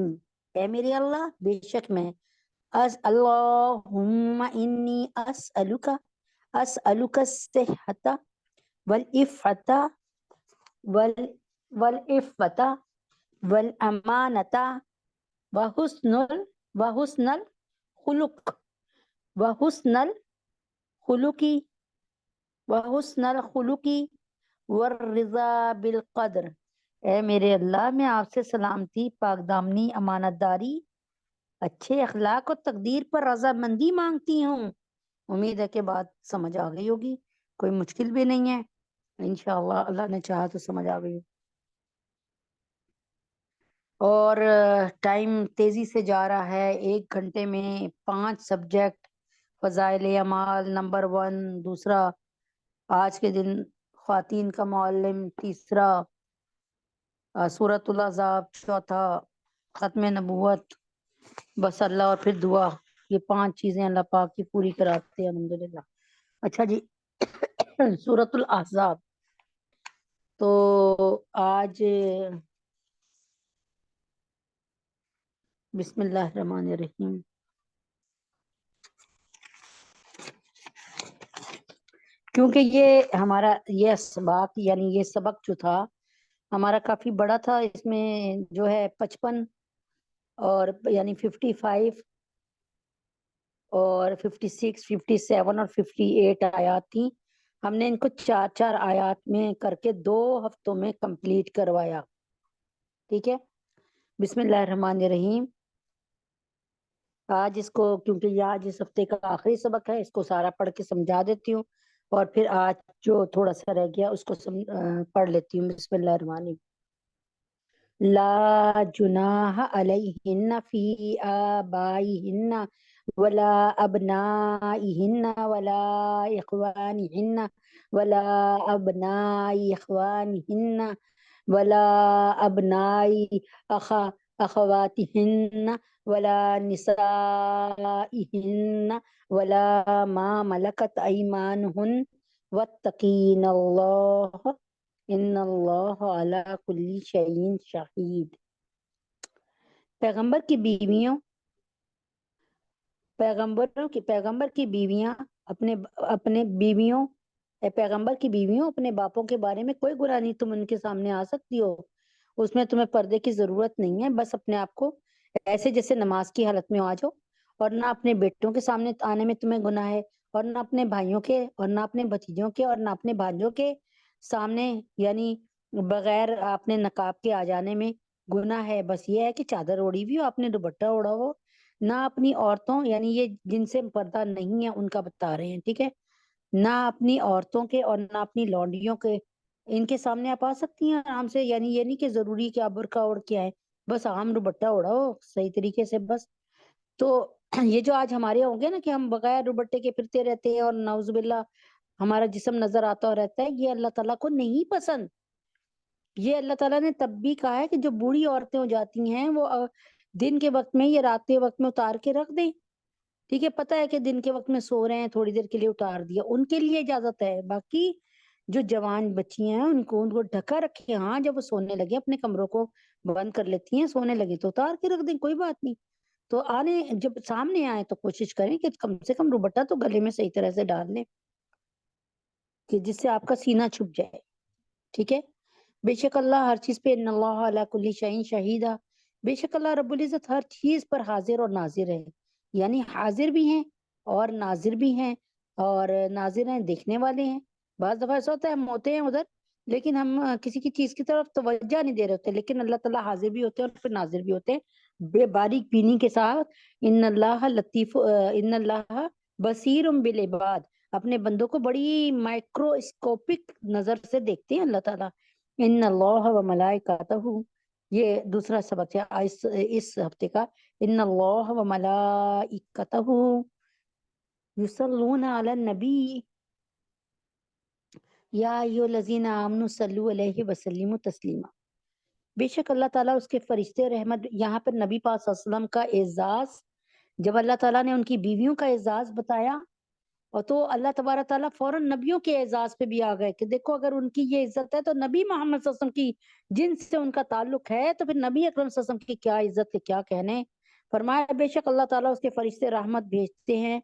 اے میرے اللہ بے شک میں، اللہم انی اسألک الصحت والعفت والامانت وحسن الخلق والرضا بالقدر۔ اے میرے اللہ میں آپ سے سلامتی، پاک دامنی، امانت داری، اچھے اخلاق اور تقدیر پر رضامندی مانگتی ہوں۔ امید ہے کہ بات سمجھ آ گئی ہوگی، کوئی مشکل بھی نہیں ہے، انشاءاللہ اللہ نے چاہا تو سمجھ آ گئی۔ اور ٹائم تیزی سے جا رہا ہے، 1 گھنٹے میں 5 سبجیکٹ، فضائل اعمال نمبر 1 دوسرا، آج کے دن خواتین کا معلم تیسرا، سورۃ الاحزاب چوتھا، ختم نبوت، بس اللہ اور پھر دعا، یہ 5 چیزیں اللہ پاک کی پوری کراتے ہیں الحمدللہ۔ اچھا جی، سورۃ الاحزاب، تو آج بسم اللہ الرحمن الرحیم، کیونکہ یہ ہمارا یہ اسباق یعنی یہ سبق جو تھا ہمارا کافی بڑا تھا، اس میں جو ہے 55 اور یعنی 55 اور 56 57 اور 58 آیات تھیں، ہم نے ان کو 4 آیات میں کر کے 2 ہفتوں میں کمپلیٹ کروایا، ٹھیک ہے۔ بسم اللہ الرحمن الرحیم، آج اس کو کیونکہ یہ آج اس ہفتے کا آخری سبق ہے، اس کو سارا پڑھ کے سمجھا دیتی ہوں، اور پھر آج جو تھوڑا سا رہ گیا اس کو پڑھ لیتی ہوں۔ بسم اللہ الرحمن الرحیم، لا جناح علیہن فی آبائہن ولا ابنائہن ولا اخوانہن ولا ابنائی اخوانہن ولا ابنائی اخواتہن ولا نسائہن ولا ما ملکت ایمانہن واتقین اللہ ان اللہ علی کل شیء شہید۔ پیغمبر کی بیویاں اپنے باپوں کے بارے میں کوئی گناہ نہیں، تم ان کے سامنے آ سکتی ہو، اس میں تمہیں پردے کی ضرورت نہیں ہے، بس اپنے آپ کو ایسے جیسے نماز کی حالت میں آ جاؤ، اور نہ اپنے بیٹوں کے سامنے آنے میں تمہیں گناہ ہے، اور نہ اپنے بھائیوں کے، اور نہ اپنے بھتیجوں کے، اور نہ اپنے بھانجوں کے سامنے، یعنی بغیر اپنے نقاب کے آ جانے میں گناہ ہے، بس یہ ہے کہ چادر اوڑی بھی ہو، اپنے دوپٹہ اوڑا ہو، نہ اپنی عورتوں یعنی یہ جن سے پردہ نہیں ہے ان کا بتا رہے ہیں، ٹھیک ہے، نہ اپنی عورتوں کے اور نہ اپنی لونڈیوں کے، ان کے سامنے آپ آ سکتی ہیں آرام سے، یعنی یہ نہیں کہ ضروری کہ آپ برقع اوڑھ کے آئے، بس عام دوپٹہ اوڑا ہو صحیح طریقے سے بس۔ تو یہ جو آج ہمارے ہوں گے نا کہ ہم بغیر دوپٹے کے پھرتے رہتے ہیں اور نعوذ باللہ ہمارا جسم نظر آتا رہتا ہے، یہ اللہ تعالیٰ کو نہیں پسند. یہ اللہ تعالیٰ نے تب بھی کہا ہے کہ جو بوڑھی عورتیں ہو جاتی ہیں وہ دن کے وقت میں یا رات کے وقت میں اتار کے رکھ دیں. ٹھیک ہے، پتہ ہے کہ دن کے وقت میں سو رہے ہیں، تھوڑی دیر کے لیے اتار دیا، ان کے لیے اجازت ہے. باقی جو جوان بچیاں ہیں ان کو ڈھکا رکھے. ہاں جب وہ سونے لگے اپنے کمروں کو بند کر لیتی ہیں، سونے لگے تو اتار کے رکھ دیں، کوئی بات نہیں. تو جب سامنے آئے تو کوشش کریں کہ کم سے کم دوپٹہ تو گلے میں صحیح طرح سے ڈال لیں کہ جس سے آپ کا سینہ چھپ جائے. ٹھیک ہے. بے شک اللہ ہر چیز پہ، ان اللہ علی کل شیء شہیدہ، بے شک اللہ رب العزت ہر چیز پر حاضر اور ناظر ہے. یعنی حاضر بھی ہیں اور ناظر بھی ہیں، اور ناظر ہیں دیکھنے والے ہیں. بعض دفعہ ایسا ہوتا ہے ہم ہوتے ہیں ادھر لیکن ہم کسی کی چیز کی طرف توجہ نہیں دے رہے ہوتے، لیکن اللہ تعالیٰ حاضر بھی ہوتے ہیں اور پھر ناظر بھی ہوتے ہیں بے باریک بینی کے ساتھ. ان اللہ لطیف، ان اللہ بصیر بالعباد، اپنے بندوں کو بڑی مائکروسکوپک نظر سے دیکھتے ہیں اللہ تعالیٰ. ان اللہ و ملائکتہ، یہ دوسرا سبق ہے اس ہفتے کا. ان اللہ و ملائکتہ یصلون علی النبی یا ایھا الذین آمنوا صلوا علیہ وسلموا تسلیما. بے شک اللہ تعالیٰ اس کے فرشتے رحمت، یہاں پر نبی پاک صلی اللہ علیہ وسلم کا اعزاز، جب اللہ تعالیٰ نے ان کی بیویوں کا اعزاز بتایا اور تو اللہ تبارک تعالیٰ فوراً نبیوں کے اعزاز پہ بھی آ گئے کہ دیکھو اگر ان کی یہ عزت ہے تو نبی محمد صلی اللہ علیہ وسلم کی جن سے ان کا تعلق ہے تو پھر نبی اکرم صلی اللہ علیہ وسلم کی کیا عزت کے کیا کہنے. فرمایا بے شک اللہ تعالیٰ اس کے فرشتے رحمت بھیجتے ہیں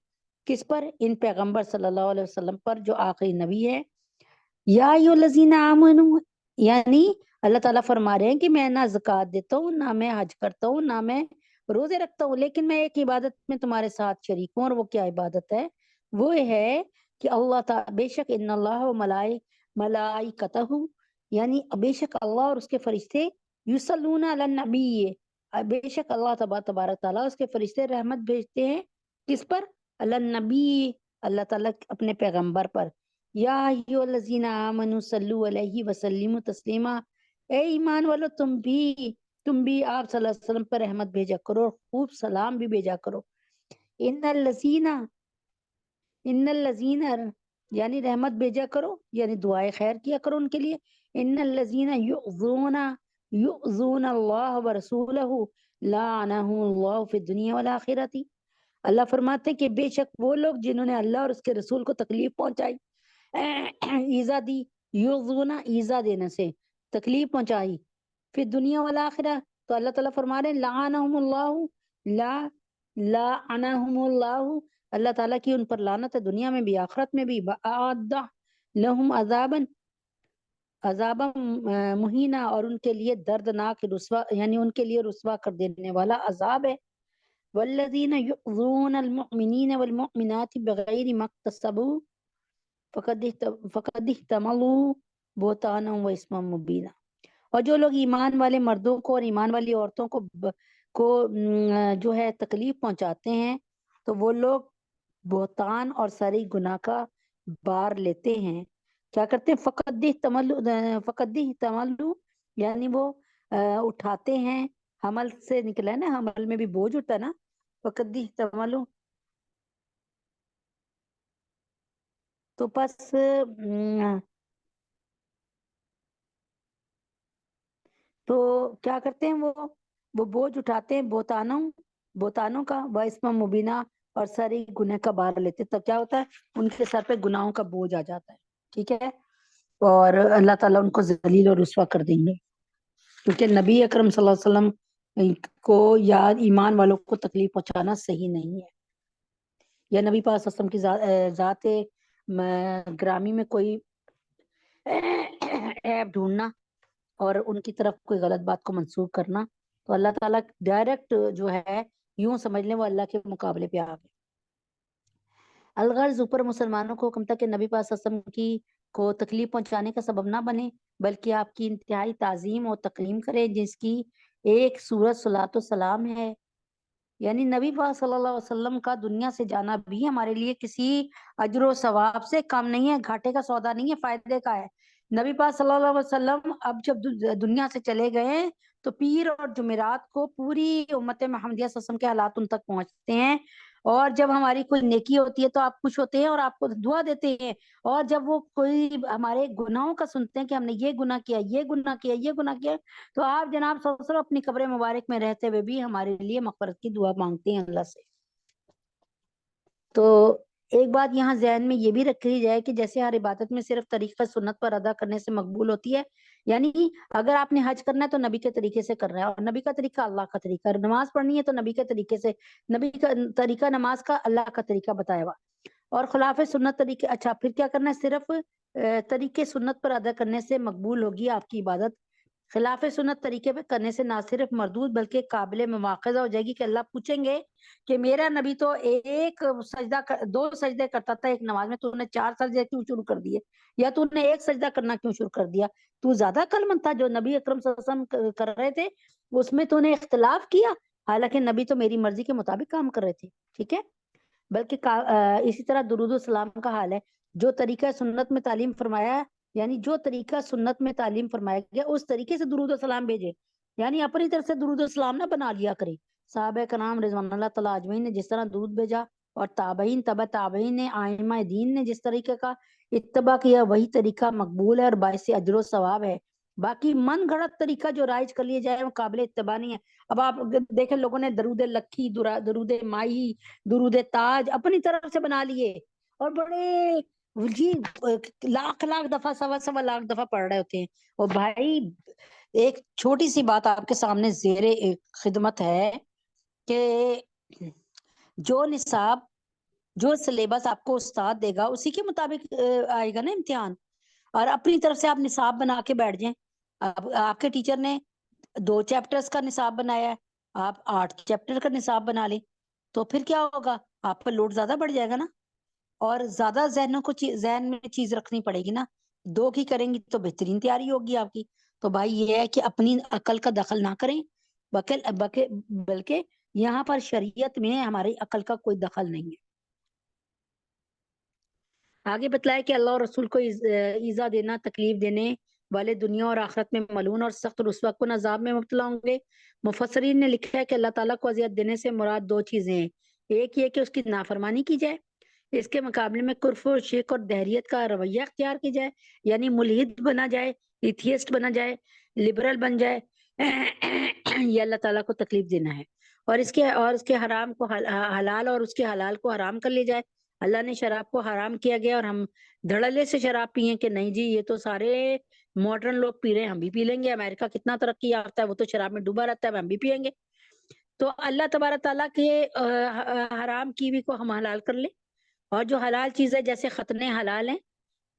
کس پر؟ ان پیغمبر صلی اللہ علیہ وسلم پر جو آخری نبی ہے. یا ایھا الذین آمنوا، یعنی اللہ تعالیٰ فرما رہے ہیں کہ میں نہ زکوٰۃ دیتا ہوں، نہ میں حج کرتا ہوں، نہ میں روزے رکھتا ہوں، لیکن میں ایک عبادت میں تمہارے ساتھ شریک ہوں. اور وہ کیا عبادت ہے؟ وہ ہے کہ اللہ تعالیٰ بے شک ان اللہ و ملائکتہ، یعنی بے شک اللہ اور اس کے فرشتے یصلون علی النبی، بے شک اللہ تبارک تعالیٰ اس کے فرشتے رحمت بھیجتے ہیں کس پر؟ علی النبی، اللہ تعالیٰ اپنے پیغمبر پر. یا ایھا الذین آمنوا صلوا علیہ وسلموا تسلیما، اے ایمان والو تم بھی آپ صلی اللہ علیہ وسلم پر رحمت بھیجا کرو، خوب سلام بھی بھیجا کرو. ان الذین یعنی رحمت بھیجا کرو، یعنی دعائے خیر کیا کرو ان کے لیے. ان الذین یؤذون اللہ ورسولہ لعنہم اللہ فی الدنیا والآخرۃ. اللہ فرماتے ہیں کہ بے شک وہ لوگ جنہوں نے اللہ اور اس کے رسول کو تکلیف پہنچائی، ایذا دی، یؤذون ایذا دینے سے تکلیف پہنچائی، پھر دنیا والآخرہ، تو اللہ تعالیٰ فرما رہے ہیں لعنہم اللہ، لعنہم اللہ، اللہ تعالیٰ کی ان پر لعنت ہے دنیا میں بھی آخرت میں بھی. وَأَعَدَّ لَهُمْ عذابا مہینہ، اور ان کے لیے دردناک رسوا، یعنی ان کے لیے رسوا کر دینے والا عذاب ہے. والذین یؤذون المؤمنین والمؤمنات بغیر ما اکتسبوا فقد احتملوا بہتانا و اسما مبینا. اور جو لوگ ایمان والے مردوں کو اور ایمان والی عورتوں کو جو ہے تکلیف پہنچاتے ہیں تو وہ لوگ بہتان اور ساری گناہ کا بار لیتے ہیں. کیا کرتے ہیں؟ فقد احتملوا، یعنی وہ اٹھاتے ہیں، حمل سے نکلا ہے نا، حمل میں بھی بوجھ ہوتا ہے نا. فقد احتملوا، تو پس تو کیا کرتے ہیں وہ بوجھ اٹھاتے ہیں بہتانوں کا، و اسم مبینہ، اور ساری گناہ کا بار لیتے. تو کیا ہوتا ہے؟ ان کے سر پہ گناہوں کا بوجھ آ جاتا ہے. ٹھیک ہے، اور اللہ تعالیٰ ان کو ذلیل اور رسوا کر دیں گے، کیونکہ نبی اکرم صلی اللہ علیہ وسلم کو یا ایمان والوں کو تکلیف پہنچانا صحیح نہیں ہے. یا نبی پاک صلی اللہ علیہ وسلم کی ذات گرامی میں کوئی عیب ڈھونڈنا اور ان کی طرف کوئی غلط بات کو منسوخ کرنا، تو اللہ تعالیٰ ڈائریکٹ جو ہے یوں سمجھ لیں وہ اللہ کے مقابلے پہ آ گئے. الغرض اوپر مسلمانوں کو حکم تھا کہ نبی پاک صلی اللہ علیہ وسلم کی کو تکلیف پہنچانے کا سبب نہ بنے، بلکہ آپ کی انتہائی تعظیم اور تکریم کرے، جس کی ایک صورت صلاۃ و سلام ہے. یعنی نبی پاک صلی اللہ علیہ وسلم کا دنیا سے جانا بھی ہمارے لیے کسی اجر و ثواب سے کم نہیں ہے، گھاٹے کا سودا نہیں ہے، فائدے کا ہے. نبی پاک صلی اللہ علیہ وسلم اب جب دنیا سے چلے گئے تو پیر اور جمعرات کو پوری امت محمدیہ صلی اللہ علیہ وسلم کے حالات ان تک پہنچتے ہیں، اور جب ہماری کوئی نیکی ہوتی ہے تو آپ خوش ہوتے ہیں اور آپ کو دعا دیتے ہیں، اور جب وہ کوئی ہمارے گناہوں کا سنتے ہیں کہ ہم نے یہ گناہ کیا، یہ گناہ کیا، یہ گناہ کیا، تو آپ جناب صلی اللہ علیہ وسلم اپنی قبر مبارک میں رہتے ہوئے بھی ہمارے لیے مغفرت کی دعا مانگتے ہیں اللہ سے۔ تو ایک بات یہاں ذہن میں یہ بھی رکھی جائے کہ جیسے ہر عبادت میں صرف طریقہ سنت پر ادا کرنے سے مقبول ہوتی ہے، یعنی اگر آپ نے حج کرنا ہے تو نبی کے طریقے سے کرنا ہے، اور نبی کا طریقہ اللہ کا طریقہ ہے، نماز پڑھنی ہے تو نبی کے طریقے سے، نبی کا طریقہ نماز کا اللہ کا طریقہ بتایا ہوا، اور خلاف سنت طریقے، اچھا پھر کیا کرنا ہے، صرف طریقے سنت پر ادا کرنے سے مقبول ہوگی آپ کی عبادت، خلاف سنت طریقے پہ کرنے سے نہ صرف مردود بلکہ قابل مواخذہ ہو جائے گی کہ اللہ پوچھیں گے کہ میرا نبی تو ایک سجدہ دو سجدے کرتا تھا ایک نماز میں، تو نے 4 سجدے کیوں شروع کر دیے، یا تو نے ایک سجدہ کرنا کیوں شروع کر دیا، تو زیادہ عقل مند تھا، جو نبی اکرم صلی اللہ علیہ وسلم کر رہے تھے اس میں تو نے اختلاف کیا، حالانکہ نبی تو میری مرضی کے مطابق کام کر رہے تھے، ٹھیک ہے۔ بلکہ اسی طرح درود السلام کا حال ہے، جو طریقہ سنت میں تعلیم فرمایا ہے، یعنی جو طریقہ سنت میں تعلیم فرمایا گیا اس طریقے سے درود السلام بھیجے، یعنی اپنی طرف سے درود السلام نہ بنا لیا کرے۔ صحابہ کرام رضوان اللہ تعالیٰ اجمعین نے جس طرح درود بھیجا، اور تابعین تبع تابعین نے، ائمہ دین نے جس طریقے کا اتباع کیا، وہی طریقہ مقبول ہے اور باعث اجر و ثواب ہے۔ باقی من گھڑت طریقہ جو رائج کر لیے جائے وہ قابل اتباع نہیں ہے۔ اب آپ دیکھیں لوگوں نے درود لکھی، درود ماہی، درود تاج اپنی طرف سے بنا لیے، اور بڑے جی لاکھ دفعہ، سوا لاکھ دفعہ پڑھ رہے ہوتے ہیں۔ اور بھائی ایک چھوٹی سی بات آپ کے سامنے زیر خدمت ہے کہ جو نصاب، جو سلیبس آپ کو استاد دے گا اسی کے مطابق آئے گا نا امتحان، اور اپنی طرف سے آپ نصاب بنا کے بیٹھ جائیں، آپ کے ٹیچر نے 2 چیپٹرز کا نصاب بنایا ہے، آپ 8 چیپٹر کا نصاب بنا لیں، تو پھر کیا ہوگا، آپ پر لوڈ زیادہ بڑھ جائے گا نا، اور زیادہ ذہنوں کو ذہن میں چیز رکھنی پڑے گی نا، 2 کی کریں گی تو بہترین تیاری ہوگی آپ کی۔ تو بھائی یہ ہے کہ اپنی عقل کا دخل نہ کریں، بلکہ یہاں پر شریعت میں ہماری عقل کا کوئی دخل نہیں ہے۔ آگے بتلایا کہ اللہ اور رسول کو ایذا دینا، تکلیف دینے والے دنیا اور آخرت میں ملعون اور سخت رسوا کن عذاب میں مبتلا ہوں گے۔ مفسرین نے لکھا ہے کہ اللہ تعالیٰ کو اذیت دینے سے مراد 2 چیزیں ہیں، ایک یہ کہ اس کی نافرمانی کی جائے، اس کے مقابلے میں کفر و شرک اور دہریت کا رویہ اختیار کی جائے، یعنی ملحد بنا جائے، ایتھیسٹ بنا جائے، لبرل بن جائے، یہ اللہ تعالیٰ کو تکلیف دینا ہے، اور اس کے حرام کو حلال اور اس کے حلال کو حرام کر لیا جائے۔ اللہ نے شراب کو حرام کیا گیا اور ہم دھڑلے سے شراب پیئیں کہ نہیں جی یہ تو سارے ماڈرن لوگ پی رہے ہیں ہم بھی پی لیں گے، امریکہ کتنا ترقی یافتہ ہے وہ تو شراب میں ڈوبا رہتا ہے ہم بھی پیئیں گے۔ تو اللہ تبارک تعالیٰ کے حرام کی بھی کو ہم حلال کر لیں، اور جو حلال چیز ہے جیسے ختنے حلال ہیں،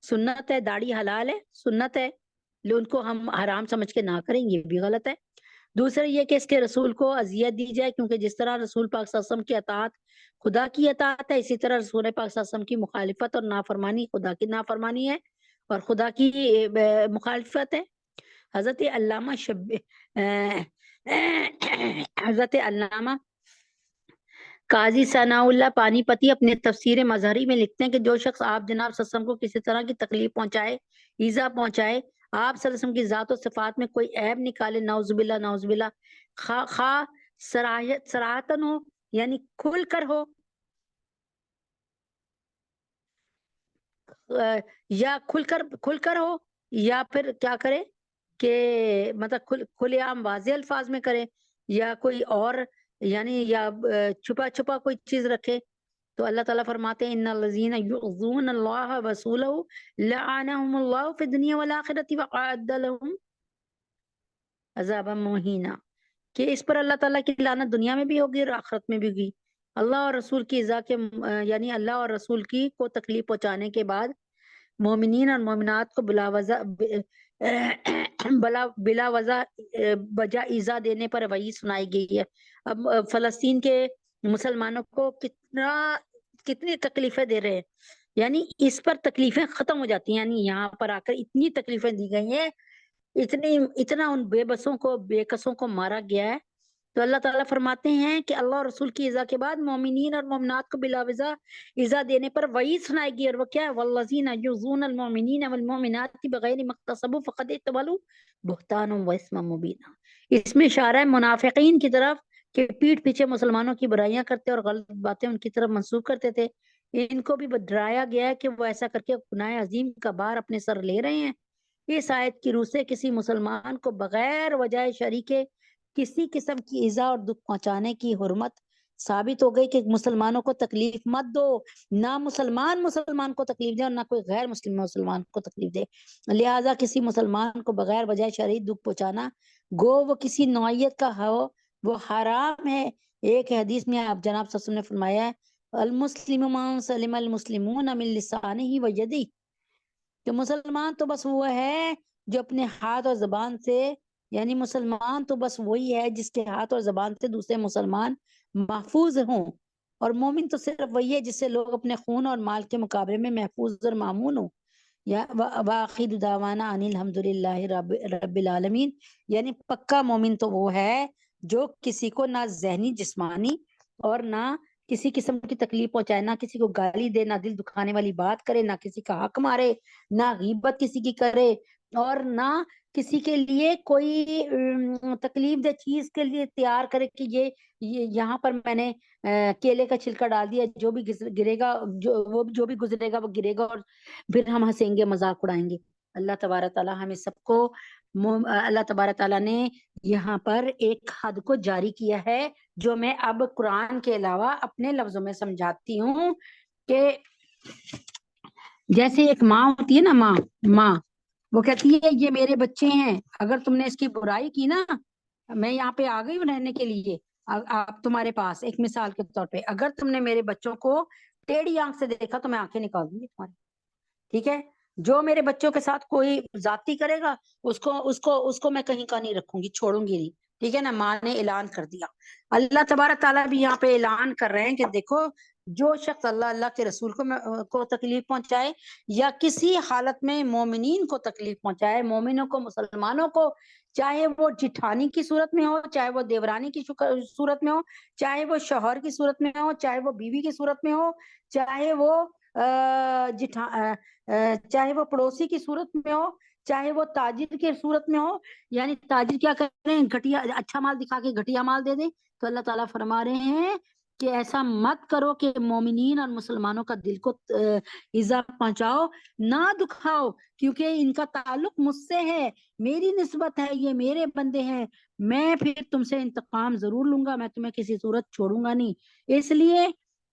سنت ہے، داڑھی حلال ہے، سنت ہے، ان کو ہم حرام سمجھ کے نہ کریں، یہ بھی غلط ہے۔ دوسرا یہ کہ اس کے رسول کو اذیت دی جائے، کیونکہ جس طرح رسول پاک صلی اللہ علیہ وسلم کی اطاعت خدا کی اطاعت ہے، اسی طرح رسول پاک صلی اللہ علیہ وسلم کی مخالفت اور نافرمانی خدا کی نافرمانی ہے اور خدا کی مخالفت ہے۔ حضرت علامہ قاضی ثناء اللہ پانی پتی اپنے تفسیر مظہری میں لکھتے ہیں کہ جو شخص آپ جناب صلی اللہ علیہ وسلم کو کسی طرح کی تکلیف پہنچائے، ایذا پہنچائے، آپ صلی اللہ علیہ وسلم کی ذات و صفات میں کوئی عیب نکالے، نعوذ باللہ نعوذ باللہ، خواہ صراحتن ہو یعنی کھل کر ہو، یا کھل کر ہو، یا پھر کیا کرے کہ مطلب کھلے عام واضح الفاظ میں کرے، یا کوئی اور یعنی یا چھپا چھپا کوئی چیز رکھے، تو اللہ تعالیٰ فرماتے ہیں ان الذین یؤذون اللہ ورسولہ لعنہم اللہ فی الدنیا والآخرۃ وأعد لهم عذابا مہینا، کہ اس پر اللہ تعالیٰ کی لعنت دنیا میں بھی ہوگی اور آخرت میں بھی ہوگی۔ اللہ اور رسول کی ایذا کے یعنی اللہ اور رسول کی کو تکلیف پہنچانے کے بعد مومنین اور مومنات کو بلا وجہ بجا ایذا دینے پر وعید سنائی گئی ہے۔ اب فلسطین کے مسلمانوں کو کتنی تکلیفیں دے رہے ہیں، یعنی اس پر تکلیفیں ختم ہو جاتی ہیں، یعنی یہاں پر آ کر اتنی تکلیفیں دی گئی ہیں، اتنا ان بے بسوں کو بے کسوں کو مارا گیا ہے۔ تو اللہ تعالیٰ فرماتے ہیں کہ اللہ اور رسول کی ایذا کے بعد مومنین اور مومنات کو بلا وجہ ایذا دینے پر وعید سنائی گئی، اور وہ کیا ہے والذین یؤذون المؤمنین والمؤمنات بغیر ما اکتسبوا فقد احتملوا بہتانا واثما مبینا۔ اس میں اشارہ ہے منافقین کی طرف کہ پیٹھ پیچھے مسلمانوں کی برائیاں کرتے اور غلط باتیں ان کی طرف منسوخ کرتے تھے، ان کو بھی ڈرایا گیا ہے کہ وہ ایسا کر کے گناہ عظیم کا بار اپنے سر لے رہے ہیں۔ اس آیت کی روح سے کسی مسلمان کو بغیر وجہ شرعی کے کسی قسم کی ایذا اور دکھ پہنچانے کی حرمت ثابت ہو گئی کہ مسلمانوں کو تکلیف مت دو، نہ مسلمان کو تکلیف دے اور نہ کوئی غیر مسلمان کو تکلیف دے، لہٰذا کسی مسلمان کو بغیر وجہ شرعی دکھ پہنچانا گو وہ کسی نوعیت کا ہو وہ حرام ہے۔ ایک حدیث میں آپ جناب صلی اللہ علیہ وسلم نے فرمایا ہے المسلم من سلم المسلمون من لسانہ و یدہ، کہ مسلمان تو بس وہ ہے جو اپنے ہاتھ اور زبان سے، یعنی مسلمان تو بس وہی ہے جس کے ہاتھ اور زبان سے دوسرے مسلمان محفوظ ہوں، اور مومن تو صرف وہی ہے جس سے لوگ اپنے خون اور مال کے مقابلے میں محفوظ اور مامون ہوں۔ یا وآخر دعوانا ان الحمدللہ رب العالمین، یعنی پکا مومن تو وہ ہے جو کسی کو نہ ذہنی جسمانی اور نہ کسی قسم کی تکلیف پہنچائے، نہ کسی کو گالی دے، نہ دل دکھانے والی بات کرے، نہ کسی کا حق مارے، نہ غیبت کسی کی کرے، اور نہ کسی کے لیے کوئی تکلیف دہ چیز کے لیے تیار کرے کہ یہ یہاں پر میں نے کیلے کا چھلکا ڈال دیا، جو بھی گرے گا جو بھی گزرے گا وہ گرے گا اور پھر ہم ہنسیں گے مذاق اڑائیں گے۔ اللہ تبارک تعالیٰ ہمیں سب کو اللہ تبارک تعالیٰ نے یہاں پر ایک حد کو جاری کیا ہے جو میں اب قرآن کے علاوہ اپنے لفظوں میں سمجھاتی ہوں، کہ جیسے ایک ماں ہوتی ہے نا، ماں وہ کہتی ہے یہ میرے بچے ہیں، اگر تم نے اس کی برائی کی نا، میں یہاں پہ آ گئی ہوں رہنے کے لیے آپ تمہارے پاس، ایک مثال کے طور پہ اگر تم نے میرے بچوں کو ٹیڑھی آنکھ سے دیکھا تو میں آنکھیں نکال دوں گی تمہاری، ٹھیک ہے؟ جو میرے بچوں کے ساتھ کوئی زیادتی کرے گا اس کو میں کہیں کا نہیں رکھوں گی، چھوڑوں گی نہیں، ٹھیک ہے نا؟ ماں نے اعلان کر دیا۔ اللہ تبارک تعالیٰ بھی یہاں پہ اعلان کر رہے ہیں کہ دیکھو جو شخص اللہ کے رسول کو تکلیف پہنچائے یا کسی حالت میں مومنین کو تکلیف پہنچائے، مومنوں کو، مسلمانوں کو، چاہے وہ جٹھانی کی صورت میں ہو، چاہے وہ دیورانی کی صورت میں ہو، چاہے وہ شوہر کی صورت میں ہو، چاہے وہ بیوی کی صورت میں ہو، چاہے وہ چاہے وہ پڑوسی کی صورت میں ہو، چاہے وہ تاجر کی صورت میں ہو، یعنی تاجر کیا کریں، گھٹیا اچھا مال دکھا کے گھٹیا مال دے دیں، تو اللہ تعالیٰ فرما رہے ہیں کہ ایسا مت کرو کہ مومنین اور مسلمانوں کا دل کو ایذا پہنچاؤ، نہ دکھاؤ، کیونکہ ان کا تعلق مجھ سے ہے، میری نسبت ہے، یہ میرے بندے ہیں، میں پھر تم سے انتقام ضرور لوں گا، میں تمہیں کسی صورت چھوڑوں گا نہیں۔ اس لیے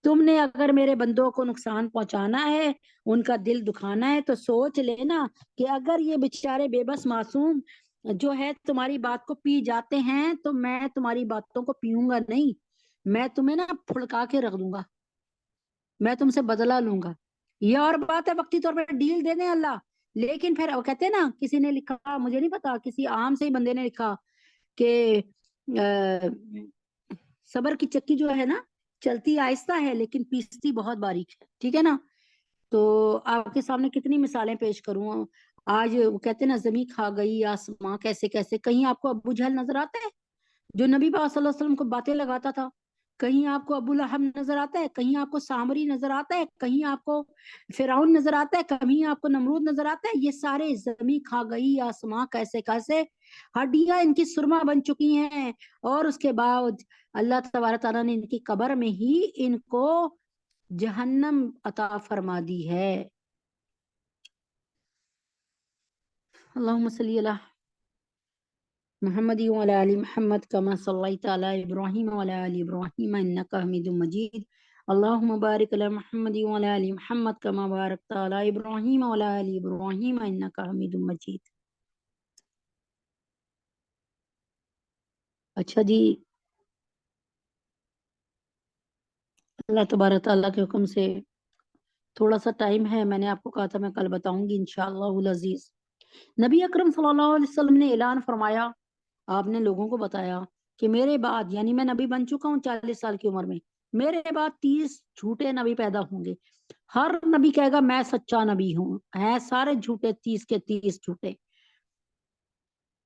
تم نے اگر میرے بندوں کو نقصان پہنچانا ہے، ان کا دل دکھانا ہے، تو سوچ لینا کہ اگر یہ بیچارے بے بس معصوم جو ہے تمہاری بات کو پی جاتے ہیں تو میں تمہاری باتوں کو پیوں گا نہیں، میں تمہیں نا پھڑکا کے رکھ دوں گا، میں تم سے بدلہ لوں گا۔ یہ اور بات ہے وقتی طور پہ ڈیل دے دیں اللہ، لیکن پھر وہ کہتے ہیں نا، کسی نے لکھا، مجھے نہیں پتا، کسی عام سے ہی بندے نے لکھا کہ صبر کی چکی جو ہے نا چلتی آہستہ ہے لیکن پیستی بہت باریک ہے، ٹھیک ہے نا؟ تو آپ کے سامنے کتنی مثالیں پیش کروں، آج وہ کہتے ہیں نا زمین کھا گئی آسماں کیسے کیسے، کہیں آپ کو ابو جہل نظر آتا ہے جو نبی پاک صلی اللہ علیہ وسلم کو باتیں لگاتا تھا؟ کہیں آپ کو ابو لہب نظر آتا ہے؟ کہیں آپ کو سامری نظر آتا ہے؟ کہیں آپ کو فرعون نظر آتا ہے؟ کہیں آپ کو نمرود نظر آتا ہے؟ یہ سارے زمین کھا گئی آسماں کیسے کیسے، ہڈیاں ان کی سرما بن چکی ہیں، اور اس کے بعد اللہ تبارک تعالیٰ نے ان کی قبر میں ہی ان کو جہنم عطا فرما دی ہے۔ اللہم صلی علی محمد وعلی آل محمد کما صلیت علی ابراہیم وعلی آل ابراہیم انک حمید مجید، اللہم بارک علی محمد وعلی آل محمد کما بارکت علی ابراہیم وعلی آل ابراہیم انک حمید مجید۔ اچھا جی، اللہ تبارک تعالیٰ کے حکم سے تھوڑا سا ٹائم ہے، میں نے آپ کو کہا تھا میں کل بتاؤں گی انشاءاللہ العزیز۔ نبی اکرم صلی اللہ علیہ وسلم نے اعلان فرمایا، آپ نے لوگوں کو بتایا کہ میرے بعد، یعنی میں نبی بن چکا ہوں 40 سال کی عمر میں، میرے بعد 30 جھوٹے نبی پیدا ہوں گے، ہر نبی کہے گا میں سچا نبی ہوں، ہیں سارے جھوٹے، 30 کے 30 جھوٹے۔